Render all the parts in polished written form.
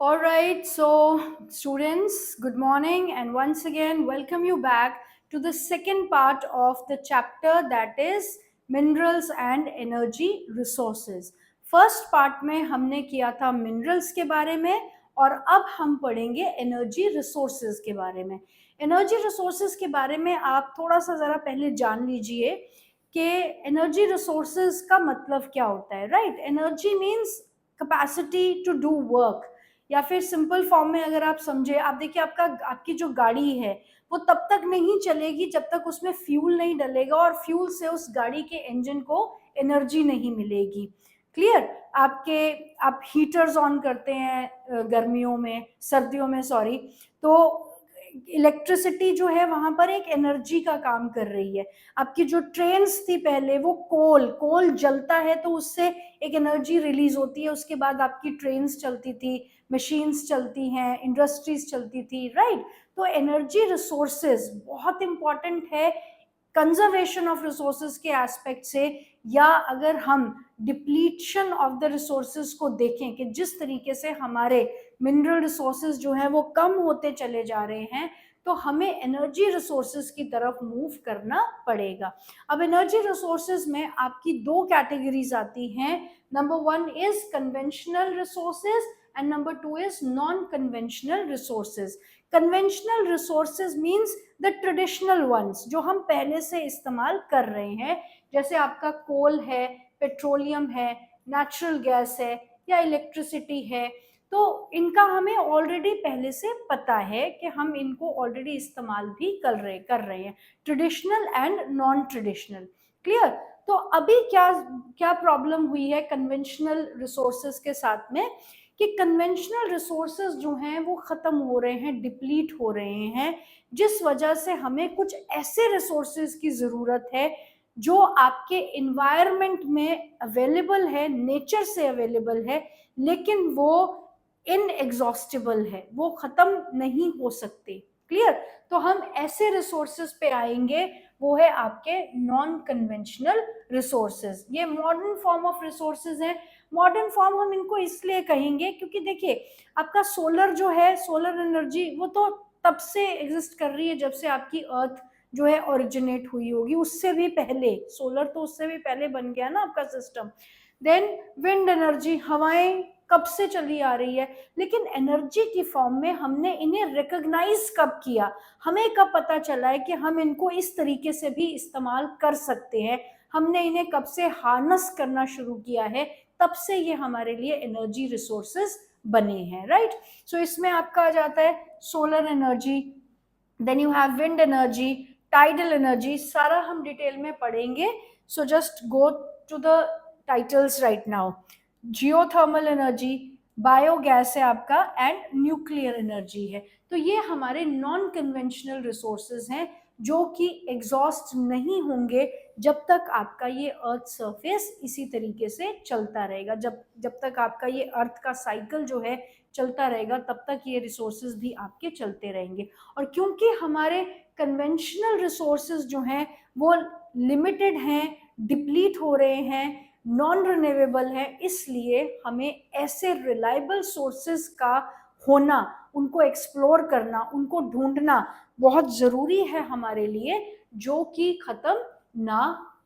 All right, so students, good morning, and once again, welcome you back to the second part of the chapter that is minerals and energy resources. First part में हमने किया था minerals के बारे में और अब हम पढ़ेंगे एनर्जी रिसोर्सेज के बारे में। एनर्जी रिसोर्सेज के बारे में आप थोड़ा सा ज़रा पहले जान लीजिए कि एनर्जी रिसोर्सेज का मतलब क्या होता है। Right, energy means capacity to do work, या फिर सिंपल फॉर्म में अगर आप समझे, आप देखिए आपकी जो गाड़ी है वो तब तक नहीं चलेगी जब तक उसमें फ्यूल नहीं डलेगा और फ्यूल से उस गाड़ी के इंजन को एनर्जी नहीं मिलेगी। क्लियर? आप हीटर्स ऑन करते हैं गर्मियों में, सर्दियों में सॉरी, तो इलेक्ट्रिसिटी जो है वहां पर एक एनर्जी का काम कर रही है। आपकी जो ट्रेन्स थी पहले, वो कोल जलता है तो उससे एक एनर्जी रिलीज होती है, उसके बाद आपकी ट्रेन्स चलती थी, मशीन्स चलती हैं, इंडस्ट्रीज चलती थी। राइट, तो एनर्जी रिसोर्सेज बहुत इंपॉर्टेंट है कंजर्वेशन ऑफ रिसोर्सेज के एस्पेक्ट से, या अगर हम डिप्लीशन ऑफ द रिसोर्सेज को देखें कि जिस तरीके से हमारे मिनरल रिसोर्सेज जो हैं वो कम होते चले जा रहे हैं, तो हमें एनर्जी रिसोर्सेज की तरफ मूव करना पड़ेगा। अब एनर्जी रिसोर्सेज में आपकी दो कैटेगरीज आती हैं। Number one is conventional resources and number two is non conventional resources. Conventional resources means the traditional ones, जो हम पहले से इस्तेमाल कर रहे हैं, जैसे आपका कोल है, पेट्रोलियम है, नेचुरल गैस है या इलेक्ट्रिसिटी है। तो इनका हमें ऑलरेडी पहले से पता है कि हम इनको ऑलरेडी इस्तेमाल भी कर रहे हैं, traditional and non traditional. Clear? तो अभी क्या क्या प्रॉब्लम हुई है कन्वेंशनल रिसोर्सेज के साथ में, कि कन्वेंशनल रिसोर्सेज जो हैं वो ख़त्म हो रहे हैं, डिप्लीट हो रहे हैं, जिस वजह से हमें कुछ ऐसे रिसोर्सेज की ज़रूरत है जो आपके इन्वायरमेंट में अवेलेबल है, नेचर से अवेलेबल है, लेकिन वो इनएग्जॉस्टिबल है, वो ख़त्म नहीं हो सकते। क्लियर? तो हम ऐसे रिसोर्सेज पे आएंगे, वो है आपके नॉन कन्वेंशनल रिसोर्सेज। ये मॉडर्न फॉर्म ऑफ रिसोर्सेज हैं। मॉडर्न फॉर्म हम इनको इसलिए कहेंगे क्योंकि देखिए, आपका सोलर जो है, सोलर एनर्जी, वो तो तब से एग्जिस्ट कर रही है जब से आपकी अर्थ जो है ओरिजिनेट हुई होगी, उससे भी पहले सोलर तो उससे भी पहले बन गया ना आपका सिस्टम। देन विंड एनर्जी, हवाएं कब से चली आ रही है, लेकिन एनर्जी की फॉर्म में हमने इन्हें रिकॉग्नाइज कब किया, हमें कब पता चला है कि हम इनको इस तरीके से भी इस्तेमाल कर सकते हैं, हमने इन्हें कब से हार्नस करना शुरू किया है, तब से ये हमारे लिए एनर्जी रिसोर्सेज बने हैं। राइट, सो इसमें आपका आ जाता है solar energy, then you have wind energy, tidal energy, सारा हम डिटेल में पढ़ेंगे। So just go to the titles right now. Geothermal energy, biogas है आपका, एंड न्यूक्लियर एनर्जी है। तो ये हमारे नॉन कन्वेंशनल रिसोर्सेज हैं जो कि एग्जॉस्ट नहीं होंगे जब तक आपका ये अर्थ सरफेस इसी तरीके से चलता रहेगा। जब जब तक आपका ये अर्थ का साइकिल जो है चलता रहेगा, तब तक ये रिसोर्सेज भी आपके चलते रहेंगे। और क्योंकि हमारे कन्वेंशनल रिसोर्सेज जो हैं वो लिमिटेड हैं, डिप्लीट हो रहे हैं, नॉन रिन्यूएबल है, इसलिए हमें ऐसे रिलायबल सोर्सेज का होना, उनको एक्सप्लोर करना, उनको ढूंढना बहुत ज़रूरी है हमारे लिए, जो कि ख़त्म ना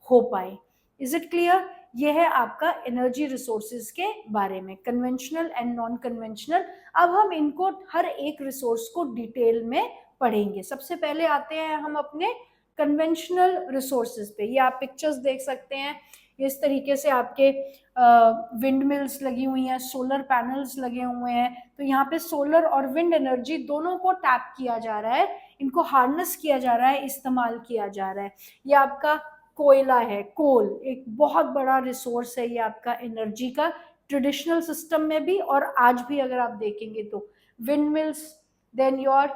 हो पाए। Is it clear? यह है आपका एनर्जी रिसोर्सेज के बारे में, कन्वेंशनल एंड नॉन कन्वेंशनल। अब हम इनको हर एक रिसोर्स को डिटेल में पढ़ेंगे। सबसे पहले आते हैं हम अपने कन्वेंशनल रिसोर्सेज पे। ये आप पिक्चर्स देख सकते हैं, इस तरीके से आपके विंड मिल्स लगी हुई हैं, सोलर पैनल्स लगे हुए हैं। तो यहाँ पे सोलर और विंड एनर्जी दोनों को टैप किया जा रहा है, इनको हार्नेस किया जा रहा है, इस्तेमाल किया जा रहा है। ये आपका कोयला है, कोल एक बहुत बड़ा रिसोर्स है ये आपका एनर्जी का, ट्रेडिशनल सिस्टम में भी और आज भी अगर आप देखेंगे तो। Windmills, then your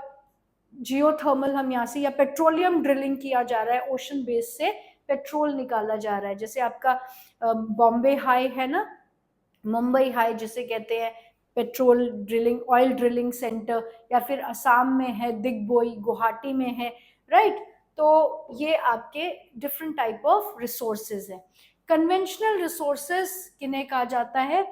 geothermal, हम यहाँ से, या पेट्रोलियम ड्रिलिंग किया जा रहा है, ओशन बेस से पेट्रोल निकाला जा रहा है। जैसे आपका बॉम्बे हाई है ना, मुंबई हाई जिसे कहते हैं, petrol drilling, oil drilling centre, या फिर असम में है दिग्बोई, गुवाहाटी में है। राइट, तो ये आपके डिफरेंट टाइप ऑफ रिसोर्सेज हैं। कन्वेंशनल रिसोर्सेज किन्हें कहा जाता है?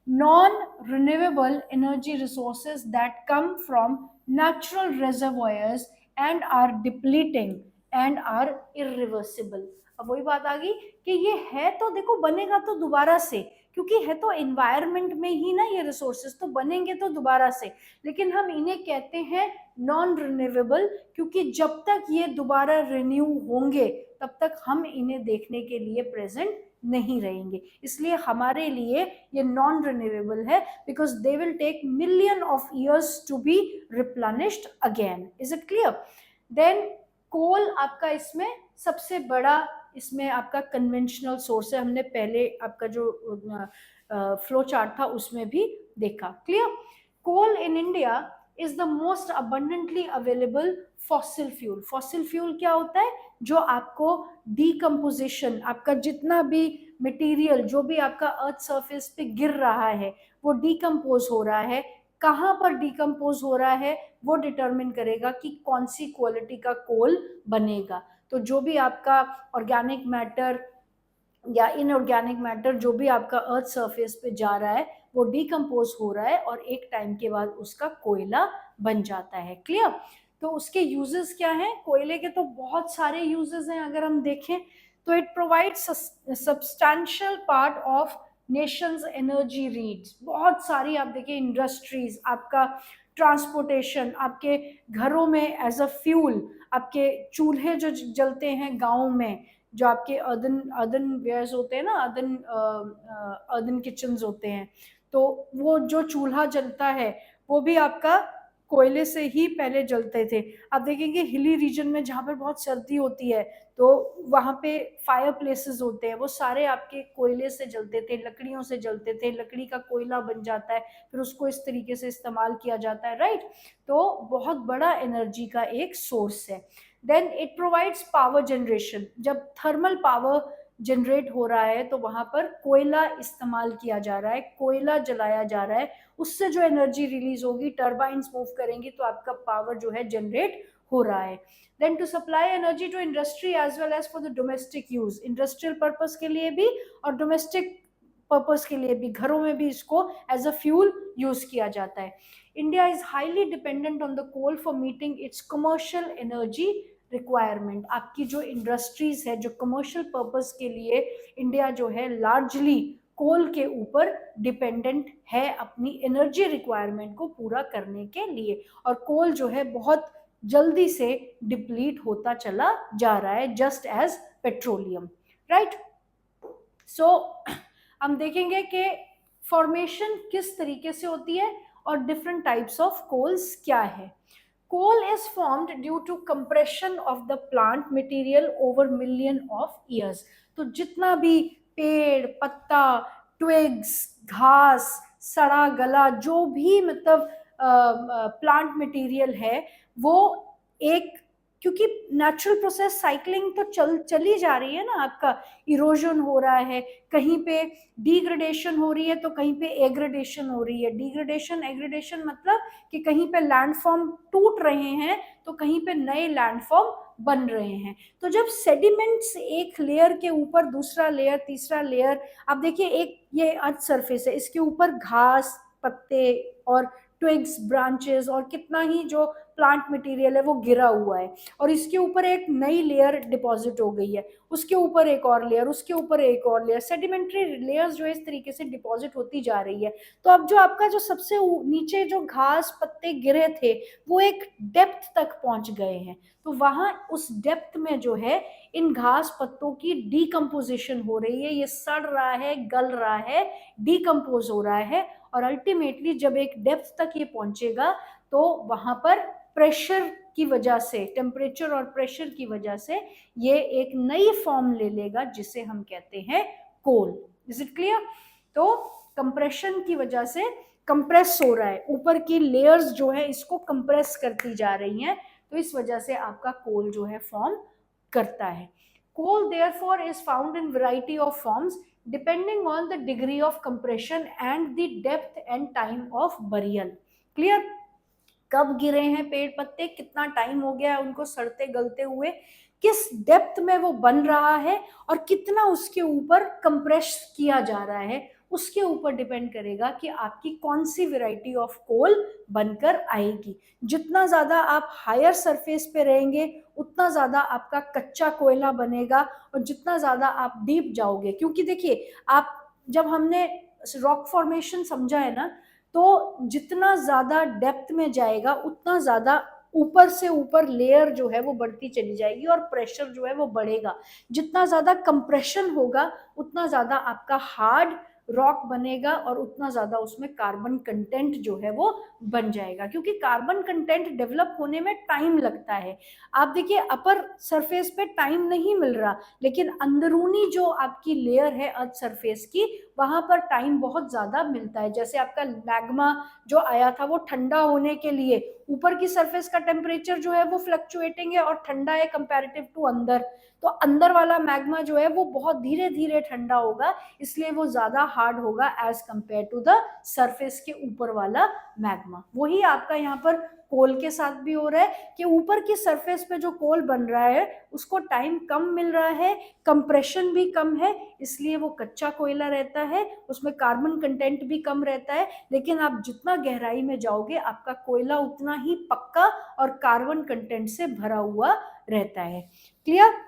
non-renewable energy resources that come from natural reservoirs and are depleting and are irreversible. अब वही बात आ गई कि ये है तो देखो बनेगा तो दोबारा से, क्योंकि है तो एनवायरनमेंट में ही ना, ये रिसोर्सेज तो बनेंगे तो दोबारा से, लेकिन हम इन्हें कहते हैं नॉन रिन्यूएबल, क्योंकि जब तक ये दोबारा रिन्यू होंगे तब तक हम इन्हें देखने के लिए प्रेजेंट नहीं रहेंगे, इसलिए हमारे लिए ये नॉन रिन्यूएबल है, because they will take million of years to be replenished again. Is it clear? Then coal आपका इसमें सबसे बड़ा, इसमें आपका कन्वेंशनल सोर्स है, हमने पहले आपका जो फ्लो चार्ट था उसमें भी देखा. Clear? Coal in India is the most abundantly available fossil fuel. Fossil fuel क्या होता है? जो आपको डीकम्पोजिशन, आपका जितना भी मटेरियल जो भी आपका अर्थ सरफेस पे गिर रहा है वो डीकम्पोज हो रहा है. कहाँ पर डीकम्पोज हो रहा है वो डिटरमिन करेगा कि कौन सी क्वालिटी का कोल बनेगा. तो जो भी आपका ऑर्गेनिक मैटर या इनऑर्गेनिक मैटर जो भी आपका अर्थ सरफेस पे जा रहा है वो डीकम्पोज हो रहा है और एक टाइम के बाद उसका कोयला बन जाता है. क्लियर? तो उसके यूजेस क्या हैं? कोयले के तो बहुत सारे यूजेस हैं. अगर हम देखें तो it provides substantial part of Nations energy reads. बहुत सारी आप देखिए इंडस्ट्रीज, आपका ट्रांसपोर्टेशन, आपके घरों में एज अ फ्यूल, आपके चूल्हे जो जलते हैं गाँव में, जो आपके अर्दन अर्दन वेयर्स होते हैं ना, अर्दन किचन्स होते हैं, तो वो जो चूल्हा जलता है वो भी आपका कोयले से ही पहले जलते थे. आप देखेंगे हिली रीजन में जहाँ पर बहुत सर्दी होती है तो वहाँ पे फायर प्लेसेस होते हैं, वो सारे आपके कोयले से जलते थे, लकड़ियों से जलते थे, लकड़ी का कोयला बन जाता है, फिर उसको इस तरीके से इस्तेमाल किया जाता है. राइट? तो बहुत बड़ा एनर्जी का एक सोर्स है. Then it provides power generation. जब थर्मल पावर जनरेट हो रहा है तो वहां पर कोयला इस्तेमाल किया जा रहा है, कोयला जलाया जा रहा है, उससे जो एनर्जी रिलीज होगी, टर्बाइंस मूव करेंगी तो आपका पावर जो है जनरेट हो रहा है. Then to supply energy to industry as well as for the domestic use, industrial purpose के लिए भी और डोमेस्टिक पर्पस के लिए भी, घरों में भी इसको एज अ फ्यूल यूज किया जाता है. India is highly dependent on the coal for meeting its commercial energy requirement. आपकी जो इंडस्ट्रीज है, जो कमर्शियल पर्पस के लिए इंडिया जो है लार्जली कोल के ऊपर डिपेंडेंट है अपनी एनर्जी रिक्वायरमेंट को पूरा करने के लिए, और कोल जो है बहुत जल्दी से डिप्लीट होता चला जा रहा है, जस्ट एज पेट्रोलियम. राइट? सो हम देखेंगे कि फॉर्मेशन किस तरीके से होती है और डिफरेंट टाइप्स ऑफ कोल्स क्या है. Coal is formed due to compression of the plant material over million of years. तो जितना भी पेड़, पत्ता, twigs, घास, सड़ा गला जो भी मतलब प्लांट मटेरियल है वो एक, क्योंकि नेचुरल प्रोसेस साइकिलिंग तो चली जा रही है ना, आपका इरोजन हो रहा है, कहीं पे डिग्रेडेशन हो रही है तो कहीं पे एग्रेडेशन हो रही है. डिग्रेडेशन एग्रेडेशन मतलब कि कहीं पे लैंडफॉर्म टूट रहे हैं तो कहीं पे नए लैंडफॉर्म बन रहे हैं. तो जब सेडिमेंट्स एक लेयर के ऊपर दूसरा लेयर तीसरा लेयर, आप देखिए एक ये अर्थ सरफेस है, इसके ऊपर घास, पत्ते और ट्विग्स, ब्रांचेस और कितना ही जो प्लांट मटेरियल है वो गिरा हुआ है, और इसके ऊपर एक नई लेयर डिपॉजिट हो गई है, उसके ऊपर एक और लेयर, उसके ऊपर एक और लेयर, सेडिमेंट्री लेयर्स जो है इस तरीके से डिपॉजिट होती जा रही है. तो अब जो आपका जो सबसे नीचे जो घास पत्ते गिरे थे वो एक डेप्थ तक पहुंच गए हैं, तो वहां उस डेप्थ में जो है इन घास पत्तों की डीकम्पोजिशन हो रही है, ये सड़ रहा है, गल रहा है, डीकम्पोज हो रहा है, और अल्टीमेटली जब एक डेप्थ तक ये पहुंचेगा तो वहां पर प्रेशर की वजह से, टेम्परेचर और प्रेशर की वजह से ये एक नई फॉर्म ले लेगा जिसे हम कहते हैं कोल. Is it clear? तो कंप्रेशन की वजह से कंप्रेस हो रहा है, ऊपर की लेयर्स जो है इसको कंप्रेस करती जा रही हैं, तो इस वजह से आपका कोल जो है फॉर्म करता है. Coal therefore is found in variety of forms depending on the degree of compression and the depth and time of burial. Clear? कब गिरे हैं पेड़ पत्ते, कितना टाइम हो गया है उनको सड़ते गलते हुए, किस डेप्थ में वो बन रहा है और कितना उसके ऊपर कंप्रेस किया जा रहा है, उसके ऊपर डिपेंड करेगा कि आपकी कौन सी वेराइटी ऑफ कोल बनकर आएगी। जितना ज़्यादा आप हायर सरफेस पे रहेंगे उतना ज़्यादा आपका कच्चा कोयला बनेगा, और जितना ज़्यादा आप डीप जाओगे, क्योंकि देखिए आप जब हमने रॉक फॉर्मेशन समझा है ना, तो जितना ज़्यादा डेप्थ में जाएगा उतना ज़्यादा ऊपर से ऊपर लेयर जो है वो बढ़ती चली जाएगी और प्रेशर जो है वो बढ़ेगा। जितना ज़्यादा कंप्रेशन होगा उतना ज़्यादा आपका हार्ड रॉक बनेगा और उतना ज़्यादा उसमें कार्बन कंटेंट जो है वो बन जाएगा, क्योंकि कार्बन कंटेंट डेवलप होने में टाइम लगता है। आप देखिए अपर सरफेस पे टाइम नहीं मिल रहा, लेकिन अंदरूनी जो आपकी लेयर है अर्थ सरफेस की, वहां पर टाइम बहुत ज़्यादा मिलता है। जैसे आपका मैग्मा जो आया था वो ठंडा होने के लिए ऊपर की सरफेस का टेम्परेचर जो है वो फ्लक्चुएटिंग है और ठंडा है कंपैरेटिव टू अंदर, तो अंदर वाला मैग्मा जो है वो बहुत धीरे धीरे ठंडा होगा, इसलिए वो ज्यादा हार्ड होगा as compare to the surface के ऊपर वाला मैग्मा। वही आपका यहाँ पर कोल के साथ भी हो रहा है कि ऊपर की सरफेस पे जो कोल बन रहा है उसको टाइम कम मिल रहा है, कंप्रेशन भी कम है, इसलिए वो कच्चा कोयला रहता है, उसमें कार्बन कंटेंट भी कम रहता है। लेकिन आप जितना गहराई में जाओगे आपका कोयला उतना ही पक्का और कार्बन कंटेंट से भरा हुआ रहता है। Clear?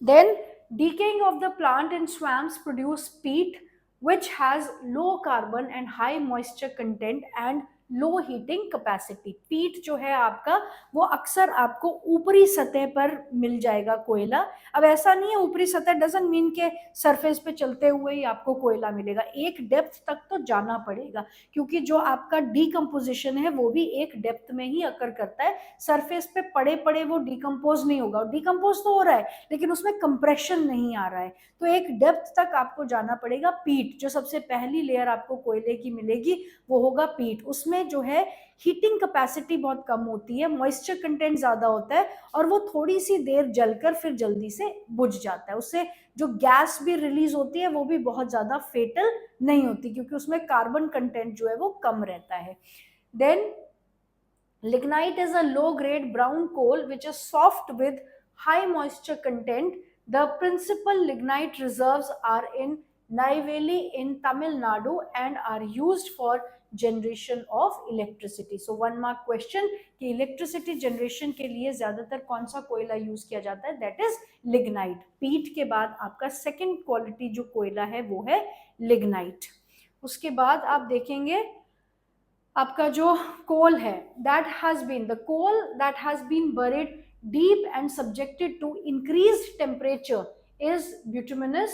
Then decaying of the plant in swamps produce peat which has low carbon and high moisture content and low heating capacity. पीट जो है आपका वो अक्सर आपको ऊपरी सतह पर मिल जाएगा कोयला। अब ऐसा नहीं है ऊपरी सतह डजंट मीन के सरफेस पे चलते हुए ही आपको कोयला मिलेगा, एक डेप्थ तक तो जाना पड़ेगा, क्योंकि जो आपका डीकम्पोजिशन है वो भी एक डेप्थ में ही अकर करता है। सरफेस पे पड़े पड़े वो डिकम्पोज नहीं होगा, डिकम्पोज तो हो रहा है लेकिन उसमें कंप्रेशन नहीं आ रहा है, तो एक डेप्थ तक आपको जाना पड़ेगा। पीट जो सबसे पहली लेयर आपको कोयले की मिलेगी वो होगा पीट, उसमें जो है हीटिंग कैपेसिटी बहुत कम होती है, मॉइस्चर कंटेंट ज्यादा होता है और वो थोड़ी सी देर जलकर फिर जल्दी से बुझ जाता है। उससे जो गैस भी रिलीज होती है वो भी बहुत ज्यादा फेटल नहीं होती, क्योंकि उसमें कार्बन कंटेंट जो है वो कम रहता है। Then lignite is a low grade brown coal which is soft with high moisture content. The principal lignite reserves are in Neyveli in Tamil Nadu and are used for generation of electricity. So one mark question कि electricity generation के लिए ज्यादातर कौन सा कोयला use किया जाता है, that is lignite। पीट के बाद आपका सेकेंड क्वालिटी जो कोयला है वो है lignite। उसके बाद आप देखेंगे आपका जो कोल है that has been the coal that has been buried deep and subjected to increased temperature is bituminous.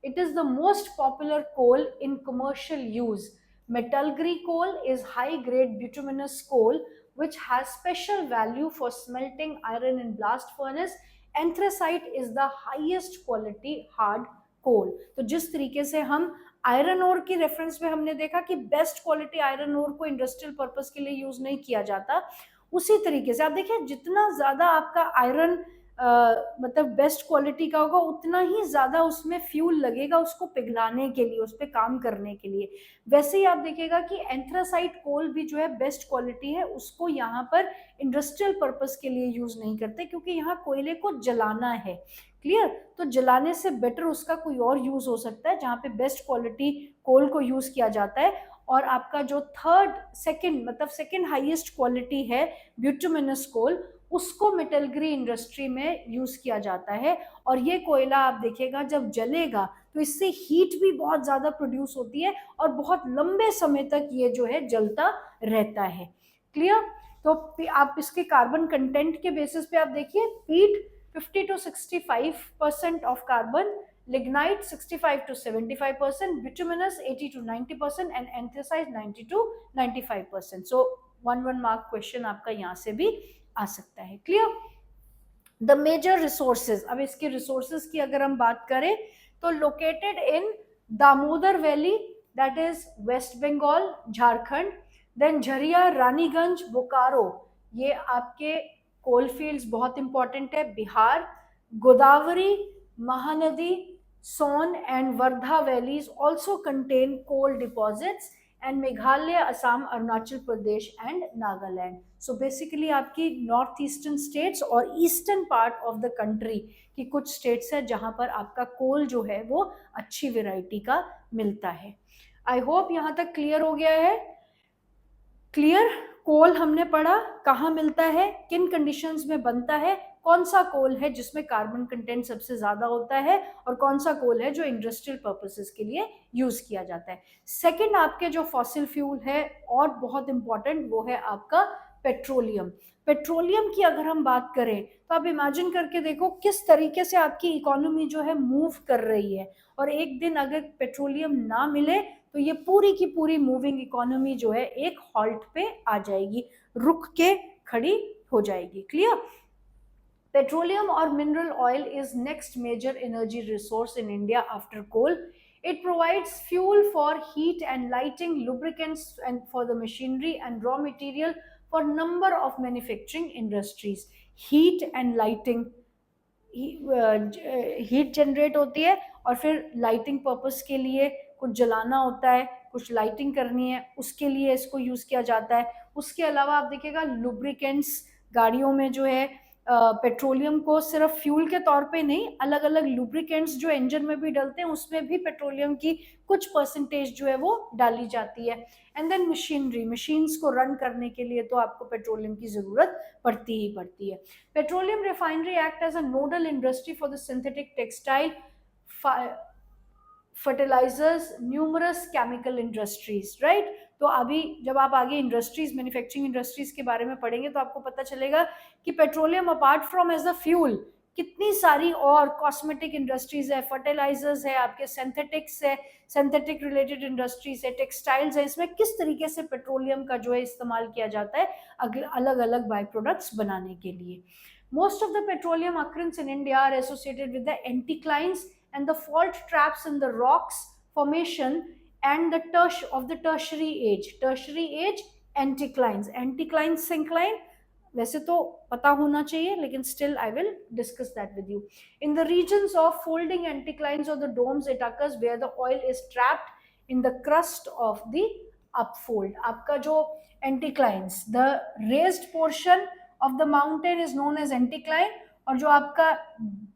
It is the most popular coal in commercial use. Metalgri coal is high grade bituminous coal which has special value for smelting iron in blast furnace. Anthracite is the highest quality hard coal. तो जिस तरीके से हम iron ore की reference में हमने देखा कि बेस्ट क्वालिटी आयरन ओर को इंडस्ट्रियल पर्पस के लिए यूज नहीं किया जाता, उसी तरीके से आप देखिए जितना ज्यादा आपका आयरन मतलब बेस्ट क्वालिटी का होगा उतना ही ज्यादा उसमें फ्यूल लगेगा उसको पिघलाने के लिए, उस पर काम करने के लिए। वैसे ही आप देखिएगा कि एंथ्रासाइट कोल भी जो है बेस्ट क्वालिटी है, उसको यहाँ पर इंडस्ट्रियल पर्पस के लिए यूज नहीं करते क्योंकि यहाँ कोयले को जलाना है। क्लियर? तो जलाने से बेटर उसका कोई और यूज हो सकता है जहाँ पे बेस्ट क्वालिटी कोल को यूज किया जाता है। और आपका जो सेकंड हाईएस्ट क्वालिटी है ब्यूटुमिनस कोल, उसको मेटलग्री इंडस्ट्री में यूज किया जाता है। और ये कोयला आप देखिएगा जब जलेगा तो इससे हीट भी बहुत ज्यादा प्रोड्यूस होती है और बहुत लंबे समय तक ये जो है जलता रहता है। क्लियर? तो आप इसके कार्बन कंटेंट के बेसिस पे आप देखिए पीट 50 to 65% of carbon, lignite 65 to 75%, bituminous 80 to 90% and anthracite 90 to 95%. So one mark question आपका यहाँ से भी आ सकता है। क्लियर? द मेजर रिसोर्सेज, अब इसके रिसोर्सेज की अगर हम बात करें तो located in Damodar valley that is West Bengal Jharkhand, then Jharia Raniganj Bokaro ये आपके कोल फील्ड्स बहुत इंपॉर्टेंट है Bihar, Godavari Mahanadi Son and Wardha valleys also contain coal deposits and Meghalaya, Assam, Arunachal Pradesh and Nagaland. So basically आपकी नॉर्थ ईस्टर्न स्टेट्स और eastern part of the country की कुछ स्टेट्स है जहां पर आपका कोल जो है वो अच्छी वेराइटी का मिलता है. आई होप यहाँ तक क्लियर हो गया है. क्लियर. कोल हमने पढ़ा कहाँ मिलता है, किन कंडीशंस में बनता है, कौन सा कोल है जिसमें कार्बन कंटेंट सबसे ज्यादा होता है, और कौन सा कोल है जो इंडस्ट्रियल पर्पसेस के लिए यूज किया जाता है. सेकंड आपके जो फॉसिल फ्यूल है और बहुत इंपॉर्टेंट वो है आपका पेट्रोलियम. पेट्रोलियम की अगर हम बात करें तो आप इमेजिन करके देखो किस तरीके से आपकी इकोनॉमी जो है मूव कर रही है, और एक दिन अगर पेट्रोलियम ना मिले तो ये पूरी की पूरी मूविंग इकोनॉमी जो है एक हॉल्ट पे आ जाएगी, रुक के खड़ी हो जाएगी. क्लियर. पेट्रोलियम और mineral oil is next major energy resource in India after coal. It provides fuel for heat and lighting, lubricants and for the machinery and raw material for number of manufacturing industries. Heat and lighting, heat generate होती है और फिर lighting purpose के लिए कुछ जलाना होता है, कुछ लाइटिंग करनी है, उसके लिए इसको यूज किया जाता है. उसके अलावा आप देखिएगा लुब्रिकेंट्स, गाड़ियों में जो है पेट्रोलियम को सिर्फ फ्यूल के तौर पे नहीं, अलग अलग लुब्रिकेंट्स जो इंजन में भी डलते हैं उसमें भी पेट्रोलियम की कुछ परसेंटेज जो है वो डाली जाती है. एंड देन मशीनरी, मशीन्स को रन करने के लिए तो आपको पेट्रोलियम की जरूरत पड़ती ही पड़ती है. Petroleum refinery act as a nodal industry for the synthetic textile, fertilizers, numerous chemical industries, right? तो अभी जब आप आगे इंडस्ट्रीज, मैन्युफैक्चरिंग इंडस्ट्रीज के बारे में पढ़ेंगे तो आपको पता चलेगा कि petroleum apart from as a fuel कितनी सारी और कॉस्मेटिक इंडस्ट्रीज है, फर्टिलाइजर्स है, आपके सिंथेटिक्स है, सिंथेटिक रिलेटेड इंडस्ट्रीज है, टेक्सटाइल्स है, इसमें किस तरीके से पेट्रोलियम का जो है इस्तेमाल किया जाता है अलग अलग बाय प्रोडक्ट्स बनाने के लिए. Most of the petroleum occurrence in India are associated with the anticlines and the fault traps in the rocks formation and the tertiary age. Tertiary age anticlines. Anticlines, syncline, वैसे तो पता होना चाहिए लेकिन still I will discuss that with you. In the regions of folding anticlines or the domes, it occurs where the oil is trapped in the crust of the upfold. आपका जो anticlines, the raised portion of the mountain is known as anticline, और जो आपका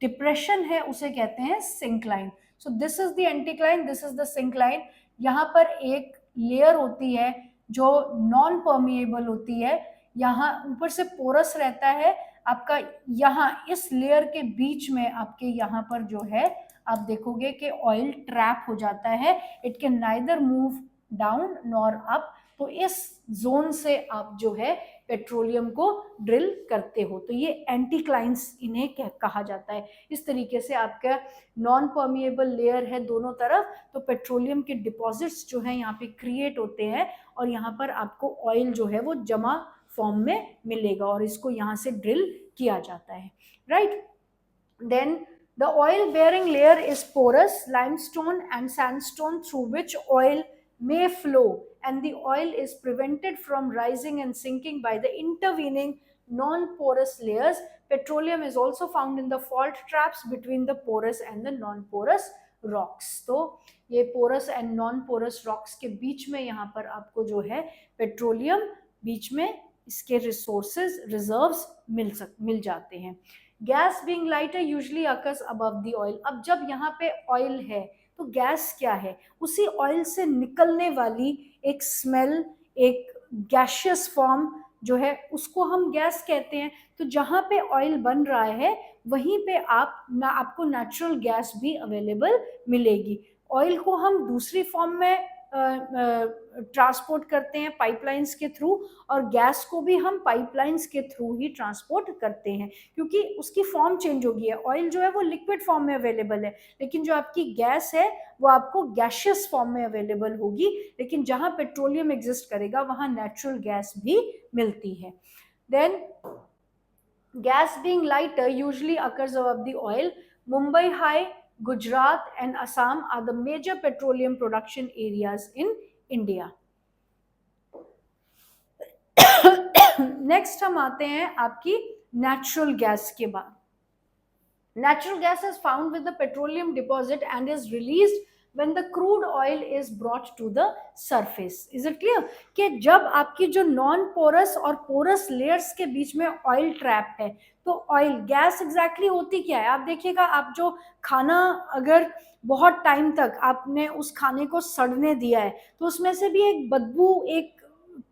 depression है उसे कहते हैं syncline. So this is the anticline, this is the syncline. यहाँ पर एक लेयर होती है जो नॉन परमिएबल होती है, यहाँ ऊपर से पोरस रहता है आपका, यहाँ इस लेयर के बीच में आपके यहाँ पर जो है आप देखोगे कि ऑयल ट्रैप हो जाता है. It can neither move down nor up. तो इस जोन से आप जो है पेट्रोलियम को ड्रिल करते हो, तो ये एंटीक्लाइंस इन्हें कहा जाता है. इस तरीके से आपका नॉन परमिएबल लेयर है दोनों तरफ, तो पेट्रोलियम के डिपॉजिट्स जो है यहाँ पे क्रिएट होते हैं और यहाँ पर आपको ऑयल जो है वो जमा फॉर्म में मिलेगा और इसको यहाँ से ड्रिल किया जाता है. Right. Then the oil bearing layer is porous limestone and sandstone through which oil may flow, and the oil is prevented from rising and sinking by the intervening non-porous layers. Petroleum is also found in the fault traps between the porous and the non-porous rocks. तो ये porous and non-porous rocks के बीच में यहाँ पर आपको जो है petroleum बीच में इसके रिसोर्सेज रिजर्व्स मिल जाते हैं. Gas being lighter usually occurs above the oil. अब जब यहाँ पे ऑयल है तो गैस क्या है, उसी ऑयल से निकलने वाली एक स्मेल, एक गैशियस फॉर्म जो है उसको हम गैस कहते हैं. तो जहाँ पे ऑयल बन रहा है वहीं पे आपको नेचुरल गैस भी अवेलेबल मिलेगी. ऑयल को हम दूसरी फॉर्म में ट्रांसपोर्ट करते हैं पाइपलाइंस के थ्रू, और गैस को भी हम पाइपलाइंस के थ्रू ही ट्रांसपोर्ट करते हैं क्योंकि उसकी फॉर्म चेंज हो गई है. ऑयल जो है वो लिक्विड फॉर्म में अवेलेबल है, लेकिन जो आपकी गैस है वो आपको गैशियस फॉर्म में अवेलेबल होगी. लेकिन जहां पेट्रोलियम एग्जिस्ट करेगा वहां नेचुरल गैस भी मिलती है. Then gas being lighter usually occurs above the oil. Mumbai High, Gujarat and Assam are the major petroleum production areas in India. Next हम आते हैं आपकी नेचुरल गैस के बाद. Natural gas is found with the petroleum deposit and is released when the crude oil is brought to the surface. Is it clear? कि जब आपकी जो नॉन पोरस और पोरस लेयर्स के बीच में ऑयल ट्रैप है, तो ऑयल गैस एग्जैक्टली होती क्या है? आप देखिएगा, आप जो खाना अगर बहुत टाइम तक आपने उस खाने को सड़ने दिया है, तो उसमें से भी एक बदबू, एक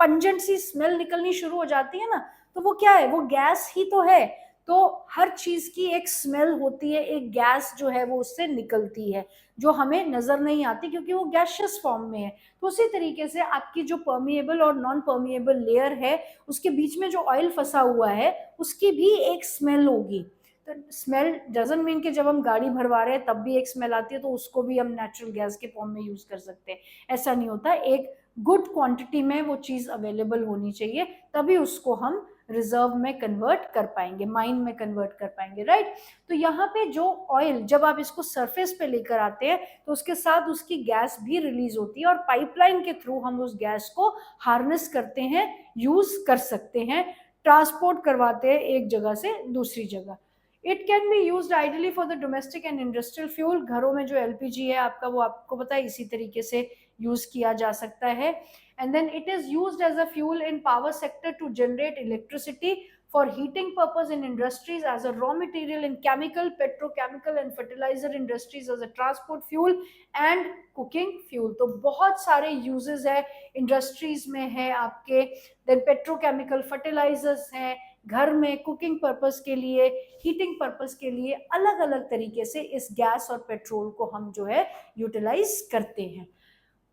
पंजेंट सी स्मेल निकलनी शुरू हो जाती है ना, तो वो क्या है? वो गैस ही तो है। तो हर चीज की एक स्मेल होती है, एक गैस जो है वो उससे निकलती है, जो हमें नजर नहीं आती क्योंकि वो गैसियस फॉर्म में है। तो उसी तरीके से आपकी जो परमिएबल और नॉन परमिएबल लेयर है, उसके बीच में जो ऑयल फंसा हुआ है, उसकी भी एक स्मेल होगी। तो स्मेल डजंट मीन कि जब हम गाड़ी भरवा रहे हैं तब भी एक स्मेल आती है तो उसको भी हम नेचुरल गैस के फॉर्म में यूज कर सकते हैं, ऐसा नहीं होता। एक गुड क्वांटिटी में वो चीज अवेलेबल होनी चाहिए, तभी उसको हम रिजर्व में कन्वर्ट कर पाएंगे, माइन में कन्वर्ट कर पाएंगे, राइट? तो यहाँ पे जो ऑयल, जब आप इसको सरफेस पे लेकर आते हैं तो उसके साथ उसकी गैस भी रिलीज होती है, और पाइपलाइन के थ्रू हम उस गैस को हार्नेस करते हैं, यूज कर सकते हैं, ट्रांसपोर्ट करवाते हैं एक जगह से दूसरी जगह। It can be use ideally for the domestic and industrial fuel. घरों में जो एलपीजी है आपका, वो आपको पता है इसी तरीके से यूज किया जा सकता है। And then it is used as a fuel in power sector to generate electricity, for heating purpose in industries, as a raw material in chemical, petrochemical and fertilizer industries, as a transport fuel and cooking fuel। तो बहुत सारे uses है, industries में है आपके, then petrochemical fertilizers हैं, घर में कुकिंग पर्पस के लिए, हीटिंग पर्पस के लिए, अलग अलग तरीके से इस गैस और पेट्रोल को हम जो है यूटिलाइज करते हैं।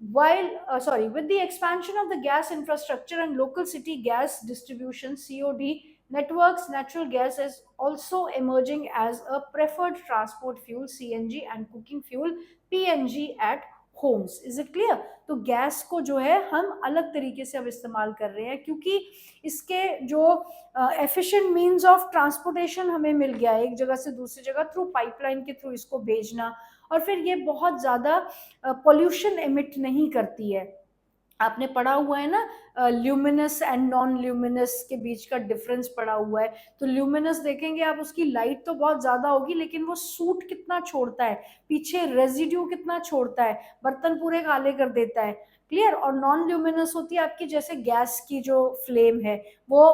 With the expansion of the gas infrastructure and local city gas distribution (COD) networks, natural gas is also emerging as a preferred transport fuel (CNG) and cooking fuel (PNG) at homes। Is it clear? तो gas को जो है हम अलग तरीके से अब इस्तेमाल कर रहे हैं, क्योंकि इसके जो एफिशिएंट मीन्स ऑफ ट्रांसपोर्टेशन हमें मिल गया है, एक जगह से दूसरी जगह थ्रू पाइपलाइन के थ्रू इसको भेजना, और फिर ये बहुत ज़्यादा पोल्यूशन एमिट नहीं करती है। आपने पढ़ा हुआ है ना, ल्यूमिनस एंड नॉन ल्यूमिनस के बीच का डिफरेंस पड़ा हुआ है। तो ल्यूमिनस देखेंगे आप, उसकी लाइट तो बहुत ज़्यादा होगी, लेकिन वो सूट कितना छोड़ता है, पीछे रेजिड्यू कितना छोड़ता है, बर्तन पूरे काले कर देता है। क्लियर? और नॉन ल्यूमिनस होती है आपकी, जैसे गैस की जो फ्लेम है, वो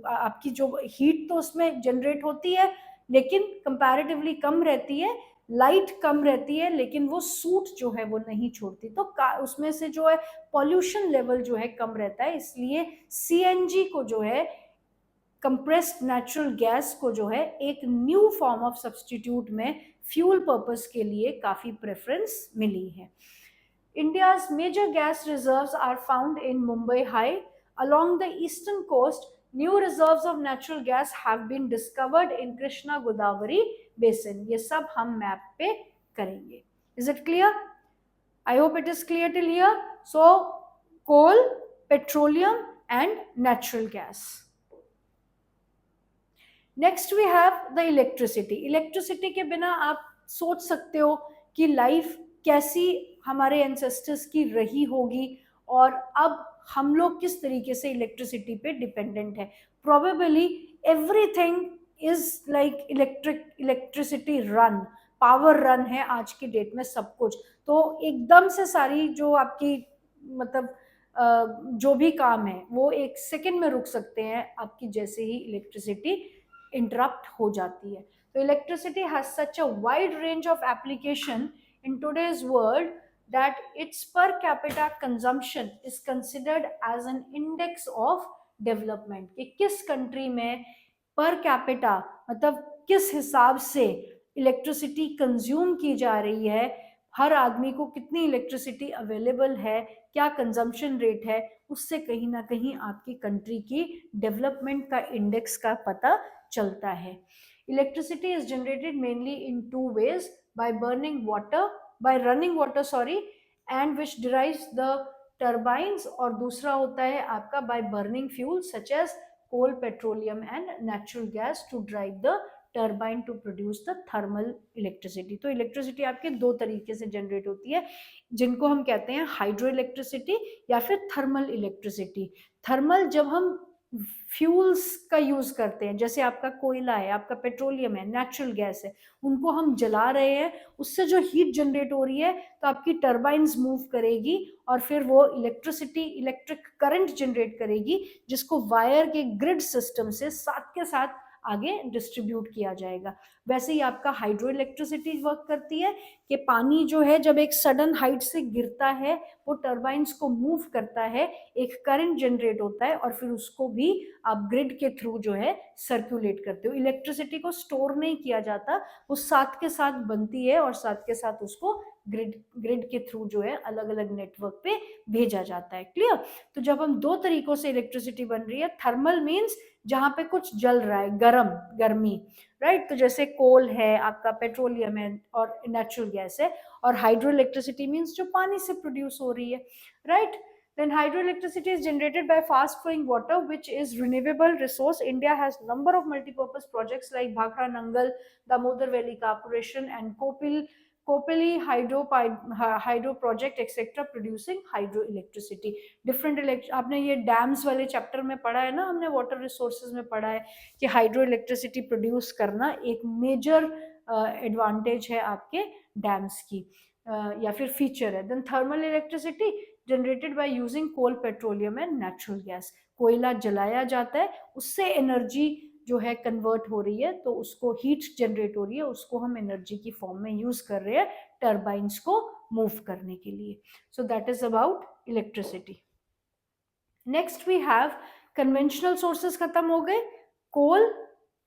आपकी जो हीट तो उसमें जनरेट होती है, लेकिन कंपैरेटिवली कम रहती है, लाइट कम रहती है, लेकिन वो सूट जो है वो नहीं छोड़ती, तो उसमें से जो है पॉल्यूशन लेवल जो है कम रहता है। इसलिए सीएनजी को जो है, कंप्रेस्ड नेचुरल गैस को जो है, एक न्यू फॉर्म ऑफ सब्सटीट्यूट में फ्यूल पर्पस के लिए काफी प्रेफरेंस मिली है। India's major gas reserves are found in Mumbai High. Along the eastern coast, new reserves of natural gas have been discovered in Krishna Godavari basin. ये सब हम map पे करेंगे। Is it clear? I hope it is clear till here. So, coal, petroleum and natural gas. Next we have the electricity. Electricity के बिना आप सोच सकते हो कि लाइफ कैसी हमारे एंसेस्टर्स की रही होगी, और अब हम लोग किस तरीके से इलेक्ट्रिसिटी पे डिपेंडेंट है। Probably everything is like electricity run, power run है आज की डेट में सब कुछ। तो एकदम से सारी जो आपकी मतलब जो भी काम है वो एक सेकेंड में रुक सकते हैं आपकी, जैसे ही इलेक्ट्रिसिटी इंटरप्ट हो जाती है। तो electricity has such a wide range of application in today's world that its per capita consumption is considered as an index of development। कि किस कंट्री में पर कैपिटा मतलब किस हिसाब से इलेक्ट्रिसिटी कंज्यूम की जा रही है, हर आदमी को कितनी इलेक्ट्रिसिटी अवेलेबल है, क्या कंजम्पशन रेट है, उससे कहीं ना कहीं आपकी कंट्री की डेवलपमेंट का इंडेक्स का पता चलता है। Electricity is generated mainly in two ways, by running water and which drives the turbines, और दूसरा होता है आपका by burning fuel such as coal, petroleum and natural gas to drive the turbine to produce the thermal electricity. तो electricity आपके दो तरीके से जनरेट होती है, जिनको हम कहते हैं हाइड्रो इलेक्ट्रिसिटी या फिर थर्मल इलेक्ट्रिसिटी। थर्मल जब हम फ्यूल्स का यूज करते हैं, जैसे आपका कोयला है, आपका पेट्रोलियम है, नेचुरल गैस है, उनको हम जला रहे हैं, उससे जो हीट जनरेट हो रही है तो आपकी टर्बाइंस मूव करेगी और फिर वो इलेक्ट्रिक करंट जनरेट करेगी, जिसको वायर के ग्रिड सिस्टम से साथ के साथ आगे डिस्ट्रीब्यूट किया जाएगा। वैसे ही आपका हाइड्रो इलेक्ट्रिसिटी वर्क करती है कि पानी जो है जब एक सडन हाइट से गिरता है, वो टर्बाइंस को मूव करता है, एक करंट जनरेट होता है और फिर उसको भी आप ग्रिड के थ्रू जो है सर्कुलेट करते हो। इलेक्ट्रिसिटी को स्टोर नहीं किया जाता, वो साथ के साथ बनती है और साथ के साथ उसको ग्रिड ग्रिड के थ्रू जो है अलग अलग नेटवर्क पे भेजा जाता है। क्लियर? तो जब हम दो तरीकों से इलेक्ट्रिसिटी बन रही है, थर्मल मीन्स जहां पे कुछ जल रहा है, गर्मी, राइट? तो जैसे कोल है, आपका पेट्रोलियम है और नेचुरल गैस है। और हाइड्रो इलेक्ट्रिसिटी मीन्स जो पानी से प्रोड्यूस हो रही है, right? Then hydroelectricity is generated by fast flowing water, which is renewable resource. India has number of multi-purpose projects like Bhakra Nangal, Damodar Valley Corporation, and Kopili hydro project, etc., producing hydroelectricity. आपने ये dams वाले chapter में पढ़ा है ना, हमने water resources में पढ़ा है कि हाइड्रो इलेक्ट्रिसिटी प्रोड्यूस करना एक मेजर एडवांटेज है आपके डैम्स की, या फिर फीचर है। Then thermal electricity generated by using coal, petroleum and natural gas. कोयला जलाया जाता है, उससे एनर्जी जो है कन्वर्ट हो रही है, तो उसको हीट जनरेट हो रही है, उसको हम एनर्जी की फॉर्म में यूज कर रहे हैं टर्बाइंस को मूव करने के लिए। So that is about electricity. Next we have conventional sources खत्म हो गए, coal,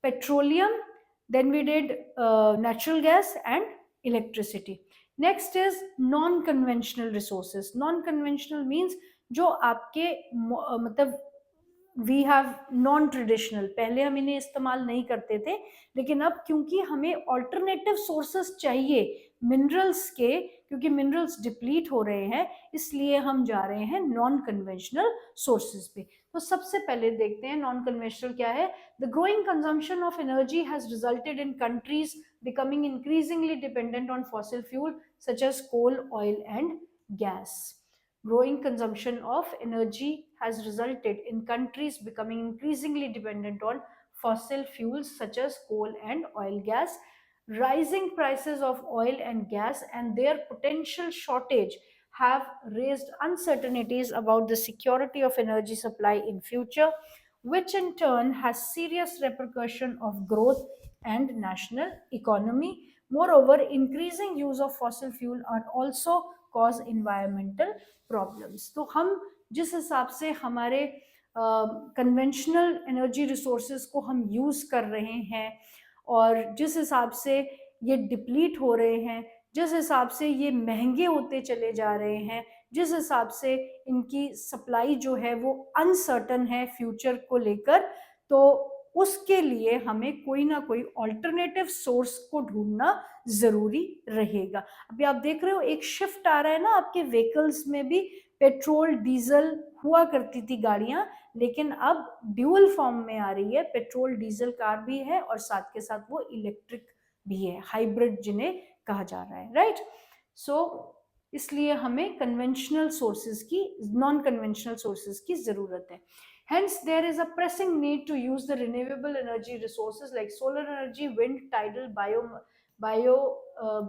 petroleum, then we did natural gas and electricity. Next is non conventional resources. Non conventional means जो आपके मतलब वी हैव नॉन ट्रेडिशनल, पहले हम इन्हें इस्तेमाल नहीं करते थे, लेकिन अब क्योंकि हमें ऑल्टरनेटिव सोर्सेस चाहिए मिनरल्स के, क्योंकि मिनरल्स डिप्लीट हो रहे हैं, इसलिए हम जा रहे हैं नॉन कन्वेंशनल सोर्सेज पे। तो सबसे पहले देखते हैं नॉन कन्वेंशनल क्या है। The growing consumption of energy has resulted in countries becoming increasingly dependent on fossil fuel such as coal, oil and gas. Growing consumption of energy has resulted in countries becoming increasingly dependent on fossil fuels such as coal and oil gas. Rising prices of oil and gas and their potential shortage have raised uncertainties about the security of energy supply in future, which in turn has serious repercussion of growth and national economy. Moreover, increasing use of fossil fuel are also cause environmental problems. तो हम जिस हिसाब से हमारे conventional energy resources को हम use कर रहे हैं और जिस हिसाब से ये डिप्लीट हो रहे हैं, जिस हिसाब से ये महंगे होते चले जा रहे हैं, जिस हिसाब से इनकी सप्लाई जो है वो अनसर्टन है फ्यूचर को लेकर, तो उसके लिए हमें कोई ना कोई ऑल्टरनेटिव सोर्स को ढूंढना जरूरी रहेगा। अभी आप देख रहे हो एक शिफ्ट आ रहा है ना आपके व्हीकल्स में भी, पेट्रोल डीजल हुआ करती थी गाड़ियां, लेकिन अब ड्यूअल फॉर्म में आ रही है, पेट्रोल डीजल कार भी है और साथ के साथ वो इलेक्ट्रिक भी है, हाइब्रिड जिन्हें कहा जा रहा है, राइट? सो इसलिए हमें कन्वेंशनल सोर्सेज की, नॉन कन्वेंशनल सोर्सेज की जरूरत है। Hence, there is a pressing need to use the renewable energy resources like solar energy, wind, tidal,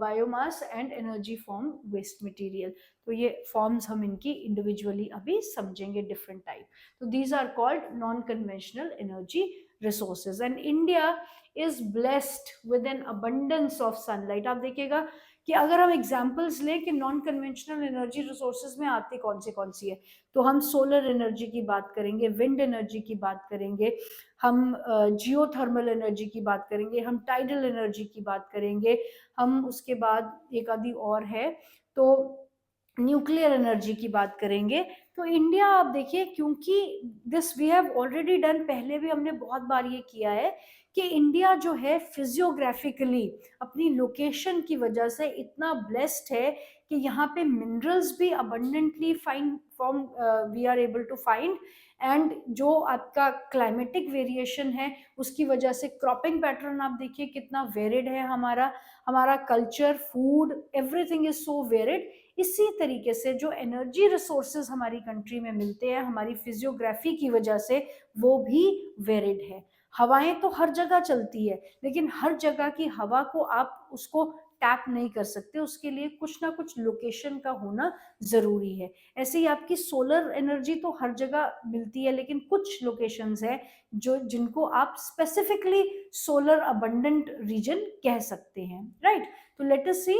biomass and energy from waste material. तो ये forms हम इनकी individually अभी समझेंगे different type. तो these are called non-conventional energy resources. And India is blessed with an abundance of sunlight. आप देखिएगा कि अगर हम एग्जाम्पल्स लें कि नॉन कन्वेंशनल एनर्जी रिसोर्सेज में आती कौन सी है, तो हम सोलर एनर्जी की बात करेंगे, विंड एनर्जी की बात करेंगे, हम जियो थर्मल एनर्जी की बात करेंगे, हम टाइडल एनर्जी की बात करेंगे, हम उसके बाद एक आदि और है तो न्यूक्लियर एनर्जी की बात करेंगे। तो इंडिया आप देखिए, क्योंकि this we have already done, पहले भी हमने बहुत बार ये किया है कि इंडिया जो है फिजियोग्राफिकली अपनी लोकेशन की वजह से इतना ब्लेस्ड है कि यहाँ पे मिनरल्स भी abundantly find form we are able to find, and जो आपका क्लाइमेटिक वेरिएशन है उसकी वजह से क्रॉपिंग पैटर्न आप देखिए कितना वेरिड है, हमारा हमारा culture, food, everything is so varied. इसी तरीके से जो एनर्जी रिसोर्सेज हमारी कंट्री में मिलते हैं हमारी फिजियोग्राफी की वजह से वो भी वेरिड है। हवाएं तो हर जगह चलती है, लेकिन हर जगह की हवा को आप उसको टैप नहीं कर सकते, उसके लिए कुछ ना कुछ लोकेशन का होना जरूरी है। ऐसे ही आपकी सोलर एनर्जी तो हर जगह मिलती है, लेकिन कुछ लोकेशंस है जो जिनको आप स्पेसिफिकली सोलर अबंडेंट रीजन कह सकते हैं, राइट। तो let us see,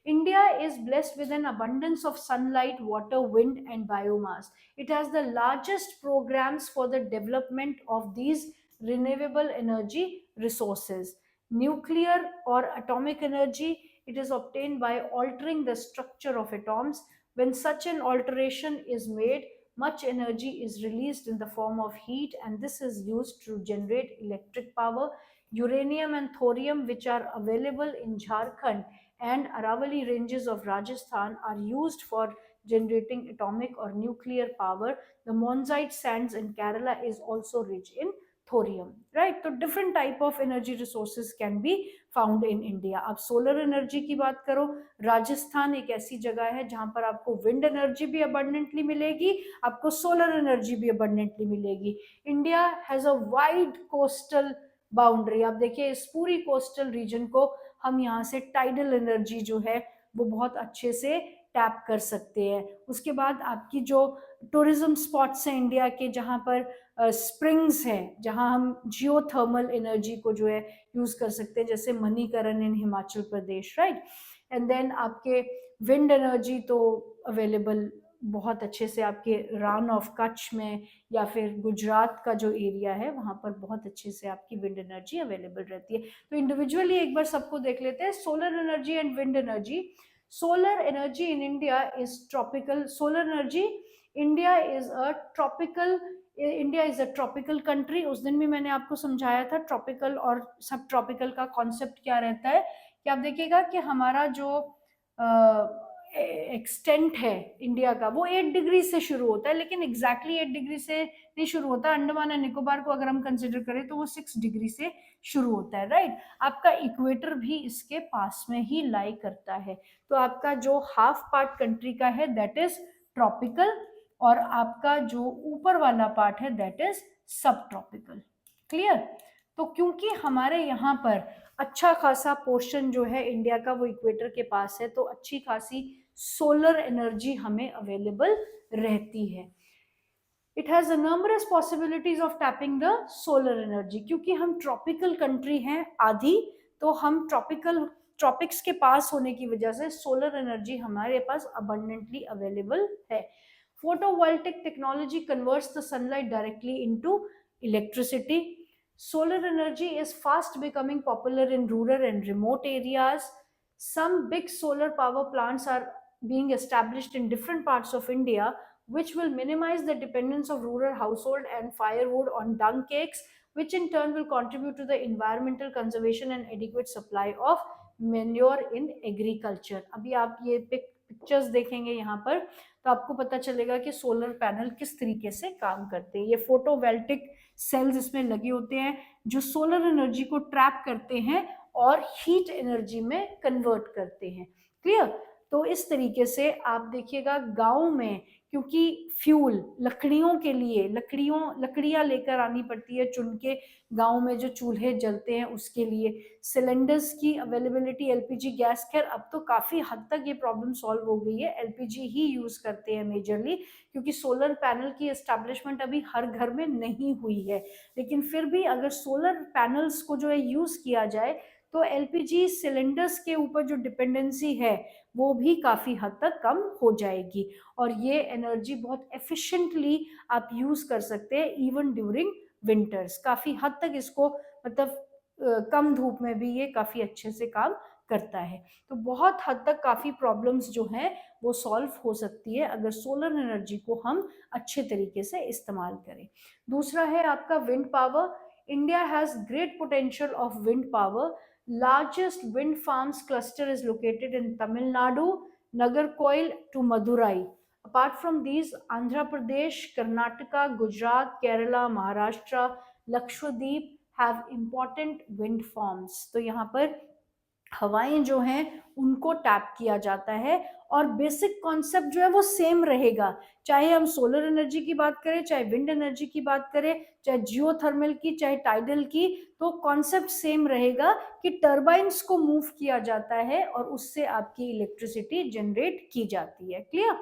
India is blessed with an abundance of sunlight, water, wind, and biomass. It has the largest programs for the development of these renewable energy resources. Nuclear or atomic energy, it is obtained by altering the structure of atoms. When such an alteration is made, much energy is released in the form of heat, and this is used to generate electric power. Uranium and thorium, which are available in Jharkhand and Aravalli ranges of Rajasthan, are used for generating atomic or nuclear power. The monzite sands in Kerala is also rich in thorium, right? तो different type of energy resources can be found in India. अब solar energy की बात करो, राजस्थान एक ऐसी जगह है जहां पर आपको wind energy भी abundantly मिलेगी, आपको solar energy भी abundantly मिलेगी. India has a wide coastal boundary, आप देखिए इस पूरी कोस्टल रीजन को हम यहाँ से टाइडल एनर्जी जो है वो बहुत अच्छे से टैप कर सकते हैं। उसके बाद आपकी जो टूरिज्म स्पॉट्स हैं इंडिया के, जहाँ पर स्प्रिंग्स हैं, जहाँ हम जियोथर्मल एनर्जी को जो है यूज कर सकते हैं, जैसे मणिकरण इन हिमाचल प्रदेश, राइट। एंड देन आपके विंड एनर्जी तो अवेलेबल बहुत अच्छे से आपके रान ऑफ कच्छ में या फिर गुजरात का जो एरिया है वहां पर बहुत अच्छे से आपकी विंड एनर्जी अवेलेबल रहती है। तो इंडिविजुअली एक बार सबको देख लेते हैं, solar energy and wind energy. Solar energy in India is tropical, solar energy, India is a tropical, India is a tropical country. उस दिन भी मैंने आपको समझाया था ट्रॉपिकल और सब ट्रॉपिकल का कॉन्सेप्ट क्या रहता है, कि आप देखिएगा कि हमारा जो एक्सटेंट है इंडिया का वो 8 डिग्री से शुरू होता है, लेकिन एग्जैक्टली 8 डिग्री से नहीं शुरू होता। अंडमान एंड निकोबार को अगर हम कंसिडर करें तो वो 6 डिग्री से शुरू होता है, राइट। आपका इक्वेटर भी इसके पास में ही लाई करता है। तो आपका जो हाफ पार्ट कंट्री का है दैट इज ट्रॉपिकल, और आपका जो ऊपर वाला पार्ट है दैट इज सब ट्रॉपिकल। क्लियर। तो क्योंकि हमारे यहाँ पर अच्छा खासा पोर्शन जो है इंडिया का वो इक्वेटर के पास है, तो अच्छी खासी सोलर एनर्जी हमें अवेलेबल रहती है। It has numerous possibilities of tapping the solar energy, क्योंकि हम ट्रॉपिकल कंट्री हैं आधी, तो हम ट्रॉपिक्स के पास होने की वजह से सोलर एनर्जी हमारे पास अबंडेंटली अवेलेबल है। Photovoltaic technology converts the sunlight directly into electricity. Solar energy is fast becoming popular in rural and remote areas. Some big solar power plants are being established in different parts of India, which will minimize the dependence of rural household and firewood on dung cakes, which in turn will contribute to the environmental conservation and adequate supply of manure in agriculture. अभी आप ये pictures देखेंगे यहाँ पर तो आपको पता चलेगा कि सोलर पैनल किस तरीके से काम करते हैं। ये फोटोवोल्टिक सेल्स इसमें लगे होते हैं जो सोलर एनर्जी को ट्रैप करते हैं और हीट एनर्जी में कन्वर्ट करते हैं। क्लियर। तो इस तरीके से आप देखिएगा गांव में, क्योंकि फ्यूल लकड़ियों के लिए लकड़ियां लेकर आनी पड़ती है चुन के, गांव में जो चूल्हे जलते हैं उसके लिए सिलेंडर्स की अवेलेबिलिटी, एलपीजी गैस, खैर अब तो काफी हद तक ये प्रॉब्लम सॉल्व हो गई है, एलपीजी ही यूज करते हैं मेजरली, क्योंकि सोलर पैनल की एस्टैब्लिशमेंट अभी हर घर में नहीं हुई है। लेकिन फिर भी अगर सोलर पैनल्स को जो है यूज किया जाए तो एलपीजी सिलेंडर्स के ऊपर जो डिपेंडेंसी है वो भी काफी हद तक कम हो जाएगी, और ये एनर्जी बहुत एफिशिएंटली आप यूज कर सकते हैं इवन ड्यूरिंग विंटर्स। काफी हद तक इसको मतलब कम धूप में भी ये काफी अच्छे से काम करता है। तो बहुत हद तक काफी प्रॉब्लम्स जो हैं वो सॉल्व हो सकती है अगर सोलर एनर्जी को हम अच्छे तरीके से इस्तेमाल करें। दूसरा है आपका wind power. India has great potential of wind power. Largest wind farms cluster is located in Tamil Nadu, Nagarcoil to Madurai. Apart from these, Andhra Pradesh, Karnataka, Gujarat, Kerala, Maharashtra, Lakshadweep have important wind farms. तो यहाँ पर हवाएं जो हैं उनको tap किया जाता है और बेसिक कॉन्सेप्ट जो है वो सेम रहेगा, चाहे हम सोलर एनर्जी की बात करें, चाहे विंड एनर्जी की बात करें, चाहे जियोथर्मल की, चाहे टाइडल की, तो कॉन्सेप्ट सेम रहेगा कि टर्बाइंस को मूव किया जाता है और उससे आपकी इलेक्ट्रिसिटी जनरेट की जाती है. Clear?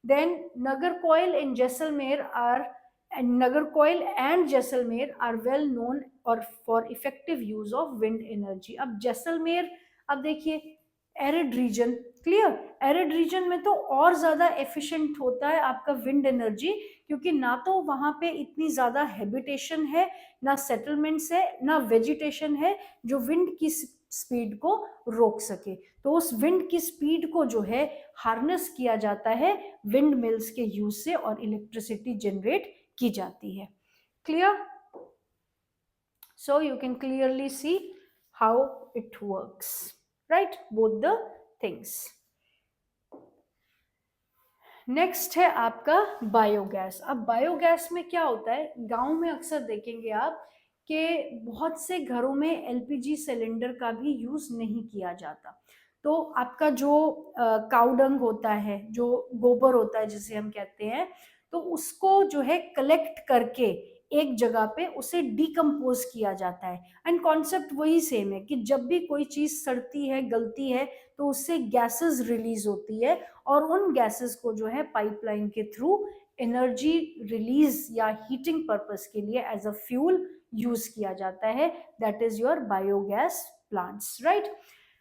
Then Nagarcoil in Jaisalmer are and Nagarcoil and Jaisalmer are well known और for effective use of wind energy. अब जैसलमेर, अब देखिए arid region, clear, arid region में तो और ज्यादा एफिशिएंट होता है आपका विंड एनर्जी, क्योंकि ना तो वहां पे इतनी ज्यादा हैबिटेशन है, ना सेटलमेंट्स है, ना वेजिटेशन है जो विंड की स्पीड को रोक सके. तो उस विंड की स्पीड को जो है हार्नेस किया जाता है विंड मिल्स के यूज से और इलेक्ट्रिसिटी जनरेट की जाती है. Clear? So you can clearly see how it works, right? Both the things. Next है आपका बायोगैस. अब बायोगैस में क्या होता है, गांव में अक्सर देखेंगे आप कि बहुत से घरों में एलपीजी सिलेंडर का भी यूज नहीं किया जाता. तो आपका जो काउडंग होता है, जो गोबर होता है जिसे हम कहते हैं, तो उसको जो है कलेक्ट करके एक जगह पे उसे डिकम्पोज किया जाता है. एंड कॉन्सेप्ट वही सेम है कि जब भी कोई चीज सड़ती है, गलती है, तो उससे गैसेस रिलीज होती है और उन गैसेस को जो है पाइपलाइन के थ्रू एनर्जी रिलीज या हीटिंग पर्पस के लिए एज अ फ्यूल यूज किया जाता है. That is your biogas plants, right?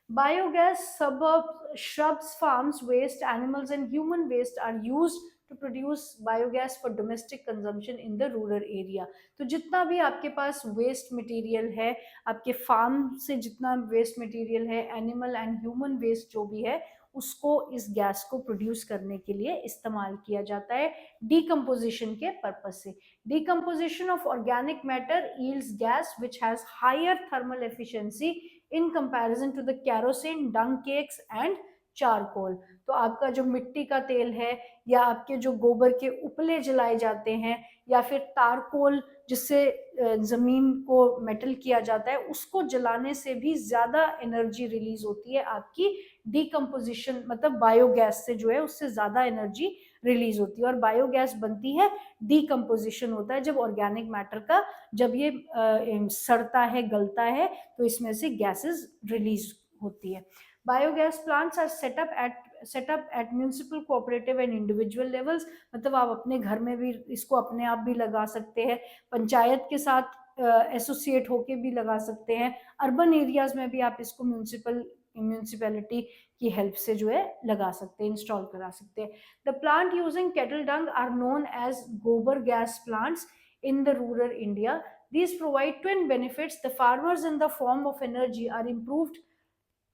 Biogas, suburbs, shrubs, farms waste, animals and human waste are used to produce biogas for domestic consumption in the rural area. तो जितना भी आपके पास waste material है, आपके farm से जितना वेस्ट मटेरियल है, animal and human waste जो भी है, उसको इस गैस को प्रोड्यूस करने के लिए इस्तेमाल किया जाता है डीकम्पोजिशन के पर्पज से. Decomposition of organic matter yields gas which has higher thermal efficiency in comparison to the kerosene, dung cakes and charcoal. तो आपका जो मिट्टी का तेल है या आपके जो गोबर के उपले जलाए जाते हैं या फिर तारकोल जिससे जमीन को मेटल किया जाता है, उसको जलाने से भी ज्यादा एनर्जी रिलीज होती है आपकी डीकम्पोजिशन, मतलब बायोगैस से जो है उससे ज्यादा एनर्जी रिलीज होती है. और बायोगैस बनती है, डीकम्पोजिशन होता है जब ऑर्गेनिक मैटर का, जब ये सड़ता है, गलता है, तो इसमें से गैसेस रिलीज होती है. Biogas plants are set up at municipal, cooperative and individual levels. मतलब आप अपने घर में भी इसको अपने आप भी लगा सकते हैं, पंचायत के साथ एसोसिएट होके भी लगा सकते हैं, अर्बन एरियाज में भी आप इसको म्यूनिसिपैलिटी की हेल्प से जो है लगा सकते हैं, इंस्टॉल करा सकते हैं. The plant using cattle dung are known as gobar gas plants in the rural India. These provide twin benefits. The farmers in the form of energy are improved.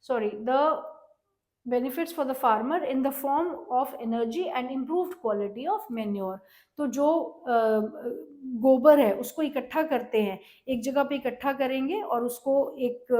The benefits for the farmer in the form of energy and improved quality of manure. तो जो गोबर है उसको इकट्ठा करते हैं, एक जगह पे इकट्ठा करेंगे और उसको एक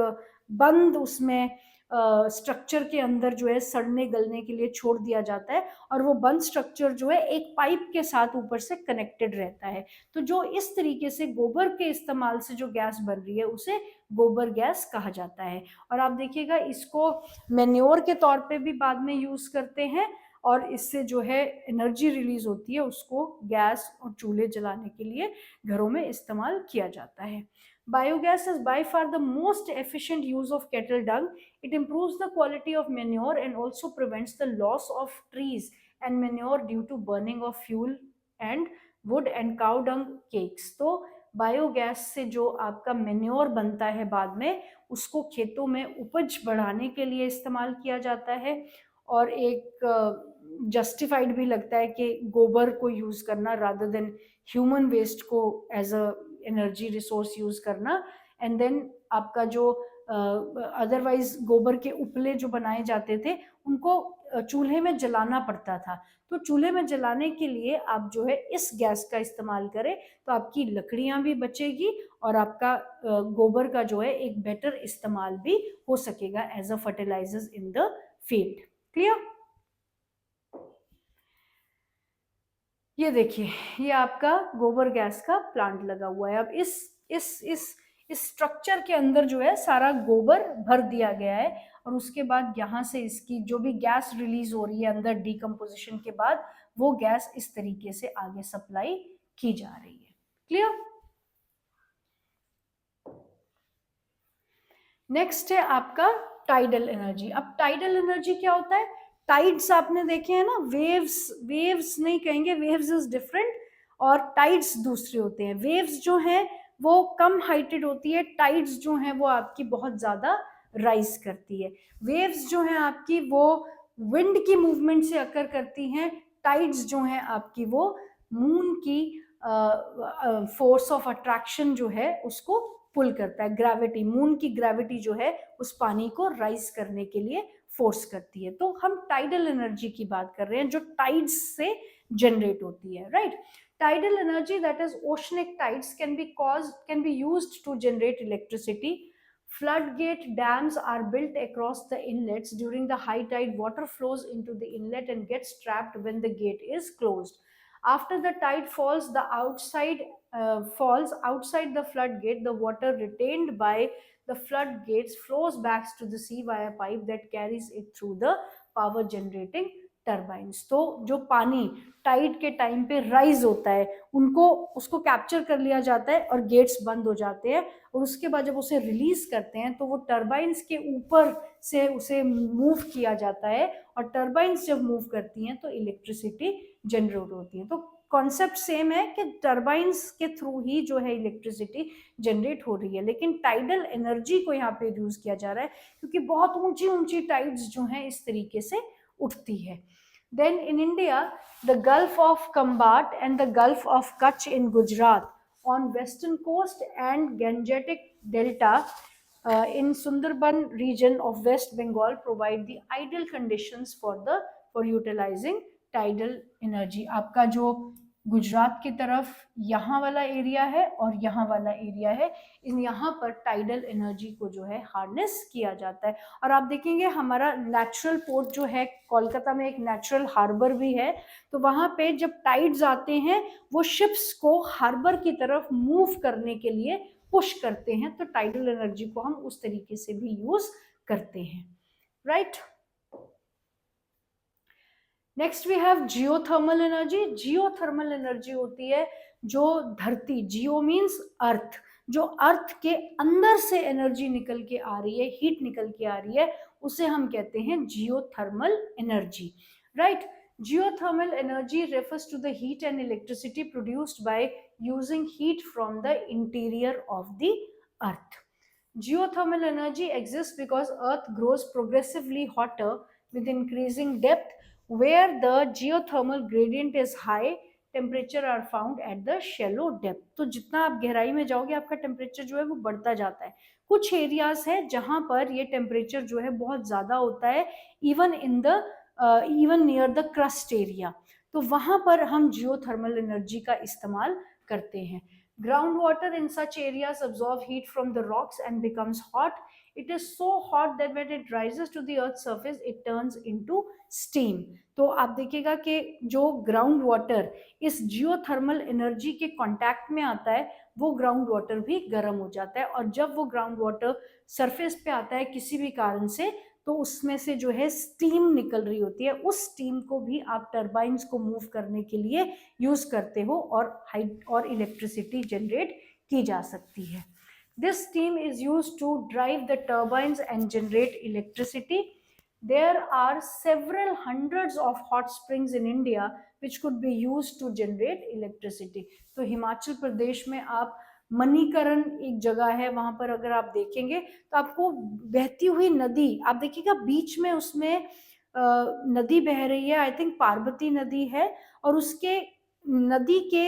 बंद उसमें स्ट्रक्चर के अंदर जो है सड़ने गलने के लिए छोड़ दिया जाता है और वो बंद स्ट्रक्चर जो है एक पाइप के साथ ऊपर से कनेक्टेड रहता है. तो जो इस तरीके से गोबर के इस्तेमाल से जो गैस बन रही है उसे गोबर गैस कहा जाता है. और आप देखिएगा इसको मैन्योर के तौर पे भी बाद में यूज करते हैं और इससे जो है एनर्जी रिलीज होती है, उसको गैस और चूल्हे जलाने के लिए घरों में इस्तेमाल किया जाता है. Biogas is by far the most efficient use of cattle dung. It improves the quality of manure and also prevents the loss of trees and manure due to burning of fuel and wood and cow dung cakes. तो biogas से जो आपका manure बनता है बाद में, उसको खेतों में उपज बढ़ाने के लिए इस्तेमाल किया जाता है और एक जस्टिफाइड भी लगता है कि गोबर को यूज करना रादर देन ह्यूमन वेस्ट को as a energy resource use करना. एंड देन आपका जो अदरवाइज गोबर के उपले जो बनाए जाते थे उनको चूल्हे में जलाना पड़ता था। तो चूल्हे में जलाने के लिए आप जो है इस गैस का इस्तेमाल करें तो आपकी लकड़ियां भी बचेगी और आपका गोबर का जो है एक बेटर इस्तेमाल भी हो सकेगा as a fertilisers in the field. Clear? ये देखिए, ये आपका गोबर गैस का प्लांट लगा हुआ है। अब इस स्ट्रक्चर के अंदर जो है सारा गोबर भर दिया गया है और उसके बाद यहाँ से इसकी जो भी गैस रिलीज हो रही है अंदर डिकम्पोजिशन के बाद, वो गैस इस तरीके से आगे सप्लाई की जा रही है। क्लियर? नेक्स्ट है आपका टाइडल एनर्जी। अब टाइडल एनर्जी क्या होता है? टाइड्स आपने देखे हैं ना, वेव्स, वेव्स नहीं कहेंगे, वेव्स इज डिफरेंट, और टाइड्स दूसरे होते हैं। वेव्स जो हैं वो कम हाइटेड होती है, टाइड्स जो हैं वो आपकी बहुत ज्यादा राइज करती है। वेव्स जो हैं आपकी वो विंड की मूवमेंट से अकर करती हैं, टाइड्स जो हैं आपकी वो मून की फोर्स ऑफ अट्रैक्शन जो है उसको पुल करता है। ग्रेविटी, मून की ग्रेविटी जो है उस पानी को राइज करने के लिए फोर्स करती है। तो हम टाइडल एनर्जी की बात कर रहे हैं जो टाइड्स से जनरेट होती है, right? Tidal energy, that is oceanic tides, can be used to generate electricity. Floodgate dams are built across the inlets. During the high tide, water flows into the inlet and gets trapped when the gate is closed. After the tide falls, falls outside the floodgate, the water retained by the floodgates flows back to the sea via pipe that carries it through the power generating turbines. तो जो पानी Tide के time पे rise होता है उनको उसको capture कर लिया जाता है और गेट्स बंद हो जाते हैं, और उसके बाद जब उसे रिलीज करते हैं तो वो टर्बाइंस के ऊपर से उसे मूव किया जाता है, और टर्बाइंस जब मूव करती हैं तो इलेक्ट्रिसिटी जनरेट होती है। तो कॉन्सेप्ट सेम है कि टर्बाइंस के थ्रू ही जो है इलेक्ट्रिसिटी जनरेट हो रही है, लेकिन टाइडल एनर्जी को यहाँ पे यूज किया जा रहा है क्योंकि बहुत ऊंची ऊंची टाइड्स जो हैं इस तरीके से उठती है। Then in India, the Gulf of Kambat and the Gulf of Kutch in Gujarat on western coast and Gangetic Delta in Sundarban region of West Bengal provide the ideal conditions for utilizing tidal energy. आपका जो गुजरात की तरफ यहाँ वाला area है और यहाँ वाला एरिया है, इन यहाँ पर टाइडल एनर्जी को जो है हार्नेस किया जाता है। और आप देखेंगे हमारा नेचुरल पोर्ट जो है कोलकाता में, एक नेचुरल हार्बर भी है, तो वहाँ पे जब टाइड्स आते हैं वो शिप्स को हार्बर की तरफ मूव करने के लिए पुश करते हैं, तो टाइडल एनर्जी को हम उस तरीके से भी यूज करते हैं, right? Next we have geothermal energy. Geothermal energy होती है जो धरती, जियो मीन्स अर्थ, जो अर्थ के अंदर से एनर्जी निकल के आ रही है, हीट निकल के आ रही है, उसे हम कहते हैं geothermal energy, right? Geothermal energy refers to the heat and electricity produced by using heat from the interior of the earth. Geothermal energy exists because earth grows progressively hotter with increasing depth. Where the geothermal gradient is high, temperature are found at the shallow depth. तो जितना आप गहराई में जाओगे आपका temperature जो है वो बढ़ता जाता है। कुछ एरियाज है जहां पर ये टेम्परेचर जो है बहुत ज्यादा होता है, even near the crust area, तो वहां पर हम जियोथर्मल एनर्जी का इस्तेमाल करते हैं। Groundwater in such areas absorb heat from the rocks and becomes hot. It is so hot that when it rises to the earth's surface, it turns into steam. तो आप देखिएगा कि जो ग्राउंड वाटर इस जियोथर्मल एनर्जी के contact में आता है वो ग्राउंड वाटर भी गर्म हो जाता है, और जब वो ग्राउंड वाटर सरफेस पे आता है किसी भी कारण से, तो उसमें से जो है स्टीम निकल रही होती है, उस स्टीम को भी आप टर्बाइंस को मूव करने के लिए यूज करते हो और इलेक्ट्रिसिटी जनरेट की जा सकती है। This steam is used to drive the turbines and generate electricity. There are several hundreds of hot springs in India which could be used to generate electricity. तो हिमाचल प्रदेश में आप मणिकरण एक जगह है, वहां पर अगर आप देखेंगे तो आपको बहती हुई नदी, आप देखिएगा बीच में उसमें नदी बह रही है, आई थिंक पार्वती नदी है, और उसके नदी के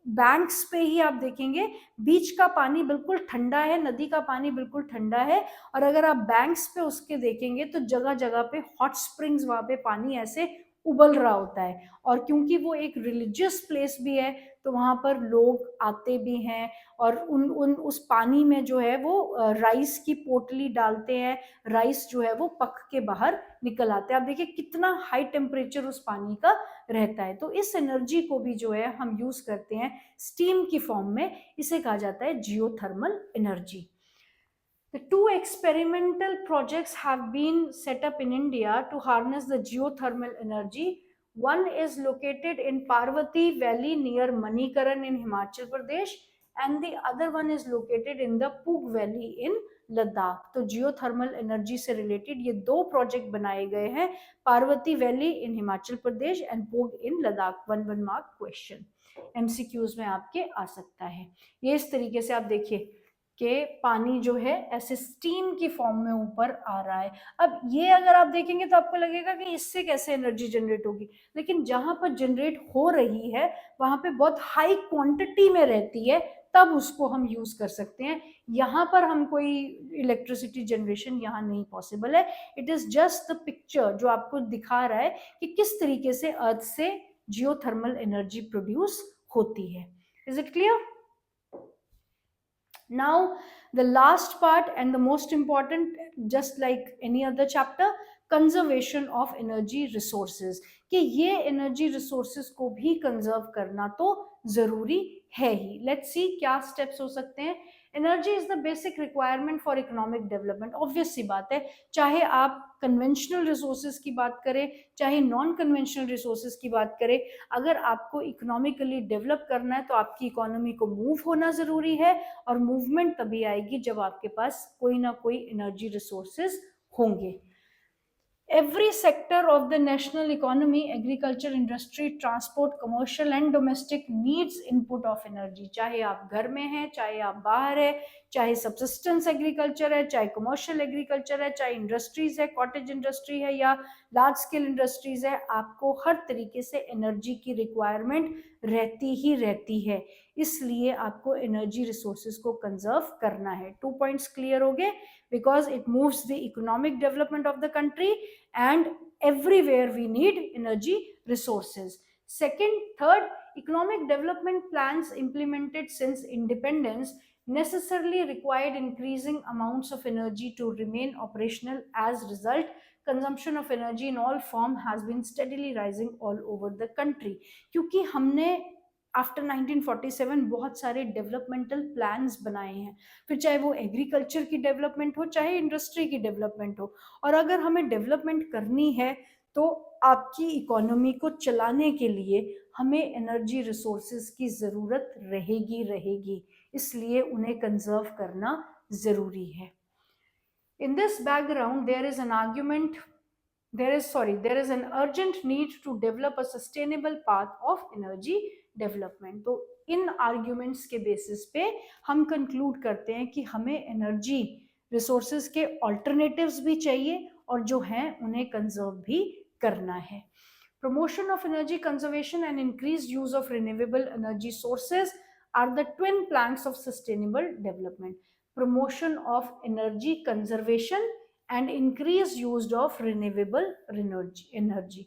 बैंक्स पे ही आप देखेंगे बीच का पानी बिल्कुल ठंडा है, नदी का पानी बिल्कुल ठंडा है, और अगर आप बैंक्स पे उसके देखेंगे तो जगह जगह पे हॉट स्प्रिंग्स, वहां पे पानी ऐसे उबल रहा होता है। और क्योंकि वो एक रिलीजियस प्लेस भी है तो वहां पर लोग आते भी हैं, और उन उन उस पानी में जो है वो राइस की पोटली डालते हैं, राइस जो है वो पक के बाहर निकल आते हैं। आप देखिए कितना हाई टेम्परेचर उस पानी का रहता है। तो इस एनर्जी को भी जो है हम यूज करते हैं स्टीम की फॉर्म में, इसे कहा जाता है geothermal energy. The two experimental projects have been set up in India to harness the geothermal energy. One is located in Parvati Valley near Manikaran in Himachal Pradesh, and the other one is located in the Pug Valley in Ladakh. तो geothermal energy से related ये दो project बनाए गए हैं, Parvati valley in Himachal Pradesh and Puga in Ladakh. 1 mark question MCQs में आपके आ सकता है। ये इस तरीके से आप देखिए कि पानी जो है ऐसे स्टीम की फॉर्म में ऊपर आ रहा है। अब ये अगर आप देखेंगे तो आपको लगेगा कि इससे कैसे एनर्जी जनरेट होगी, लेकिन जहां पर जनरेट हो रही है वहां पे बहुत हाई क्वांटिटी में रहती है, तब उसको हम यूज कर सकते हैं। यहाँ पर हम कोई इलेक्ट्रिसिटी जनरेशन यहाँ नहीं पॉसिबल है। It is just the picture जो आपको दिखा रहा है कि किस तरीके से अर्थ से जियोथर्मल एनर्जी प्रोड्यूस होती है। Is it clear? Now, the last part and the most important, just like any other chapter, conservation of energy resources, कि ये energy resources को भी conserve करना तो जरूरी है ही। Let's see क्या steps हो सकते हैं। Energy is the basic requirement for economic development. Obvious सी बात है, चाहे आप कन्वेंशनल रिसोर्सेज की बात करें, चाहे नॉन कन्वेंशनल रिसोर्सेज की बात करें, अगर आपको इकोनॉमिकली डेवलप करना है तो आपकी इकोनॉमी को मूव होना जरूरी है, और मूवमेंट तभी आएगी जब आपके पास कोई ना कोई एनर्जी रिसोर्सेज होंगे। Every sector of the national economy, agriculture, industry, transport, commercial and domestic, needs input of energy। चाहे आप घर में हैं, चाहे आप बाहर है, चाहे सबसिस्टेंस एग्रीकल्चर है, चाहे कमर्शियल एग्रीकल्चर है, चाहे इंडस्ट्रीज है, कॉटेज इंडस्ट्री है या लार्ज स्केल इंडस्ट्रीज है, आपको हर तरीके से एनर्जी की रिक्वायरमेंट रहती ही रहती है। इसलिए आपको एनर्जी रिसोर्सेज को कंजर्व करना है। 2 पॉइंट्स क्लियर हो गए? Because it moves the economic development of the country and everywhere we need energy resources. Second, third, economic development plans implemented since independence necessarily required increasing amounts of energy to remain operational. As result, consumption of energy in all form has been steadily rising all over the country। क्योंकि हमने after 1947 बहुत सारे developmental plans बनाए हैं, फिर चाहे वो agriculture की डेवलपमेंट हो, चाहे इंडस्ट्री की डेवलपमेंट हो, और अगर हमें डेवलपमेंट करनी है तो आपकी इकोनॉमी को चलाने के लिए हमें एनर्जी रिसोर्सेज की ज़रूरत रहेगी रहेगी, इसलिए उन्हें कंजर्व करना ज़रूरी है। In this background, there is an urgent need to develop a sustainable path of energy development। तो इन आर्ग्यूमेंट्स के बेसिस पे हम कंक्लूड करते हैं कि हमें एनर्जी रिसोर्सेज के ऑल्टरनेटिव्स भी चाहिए और जो हैं उन्हें कंजर्व भी करना है। Promotion of energy conservation and increased use of renewable energy sources are the twin planks of sustainable development। Promotion of energy conservation and increased use of renewable energy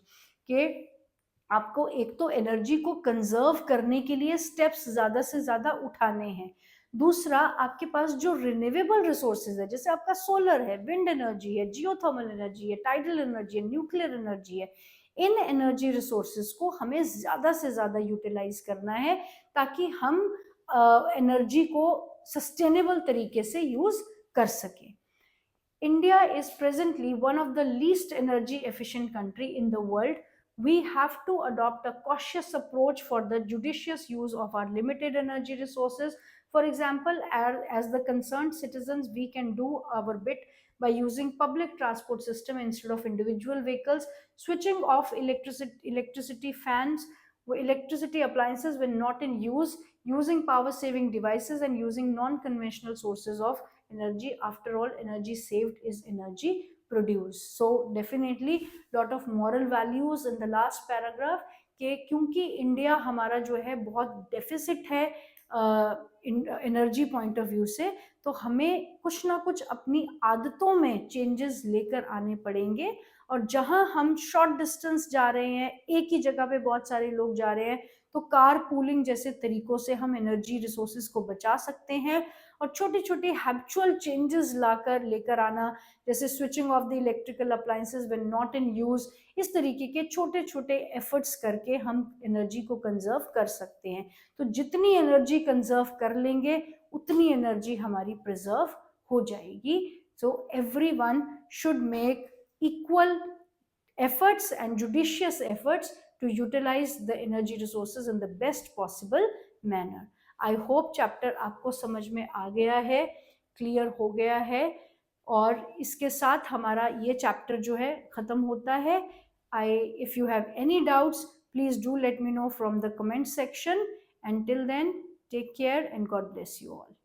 के आपको एक तो एनर्जी को कंजर्व करने के लिए स्टेप्स ज्यादा से ज्यादा उठाने हैं, दूसरा आपके पास जो रिन्यूएबल रिसोर्सेज है, जैसे आपका सोलर है, विंड एनर्जी है, जियोथर्मल एनर्जी है, टाइडल एनर्जी है, न्यूक्लियर एनर्जी है, इन एनर्जी रिसोर्सेज को हमें ज्यादा से ज्यादा यूटिलाइज करना है ताकि हम एनर्जी को सस्टेनेबल तरीके से यूज कर सकें। India is presently one of the least energy efficient country in the world। We have to adopt a cautious approach for the judicious use of our limited energy resources। For example, as the concerned citizens, we can do our bit by using public transport system instead of individual vehicles, switching off electricity fans, electricity appliances when not in use, using power saving devices and using non conventional sources of energy। After all, energy saved is energy produce. So definitely lot of moral values in the last paragraph कि क्योंकि India हमारा जो है बहुत deficit है energy point of view से, तो हमें कुछ ना कुछ अपनी आदतों में चेंजेस लेकर आने पड़ेंगे। और जहां हम शॉर्ट डिस्टेंस जा रहे हैं, एक ही जगह पे बहुत सारे लोग जा रहे हैं, तो कार पूलिंग जैसे तरीकों से हम एनर्जी रिसोर्सेज को बचा सकते हैं। और छोटे छोटे हैबिचुअल चेंजेस लाकर लेकर आना, जैसे switching off the electrical appliances when not in use, इस तरीके के छोटे छोटे एफर्ट्स करके हम एनर्जी को कंजर्व कर सकते हैं। तो जितनी एनर्जी कंजर्व कर लेंगे उतनी एनर्जी हमारी प्रिजर्व हो जाएगी। So everyone should make equal efforts and judicious efforts to utilize the energy resources in the best possible manner. I hope chapter आपको समझ में आ गया है, क्लियर हो गया है, और इसके साथ हमारा ये चैप्टर जो है खत्म होता है। If you have any doubts, please do let me know from the comment section. Until then, take care and God bless you all.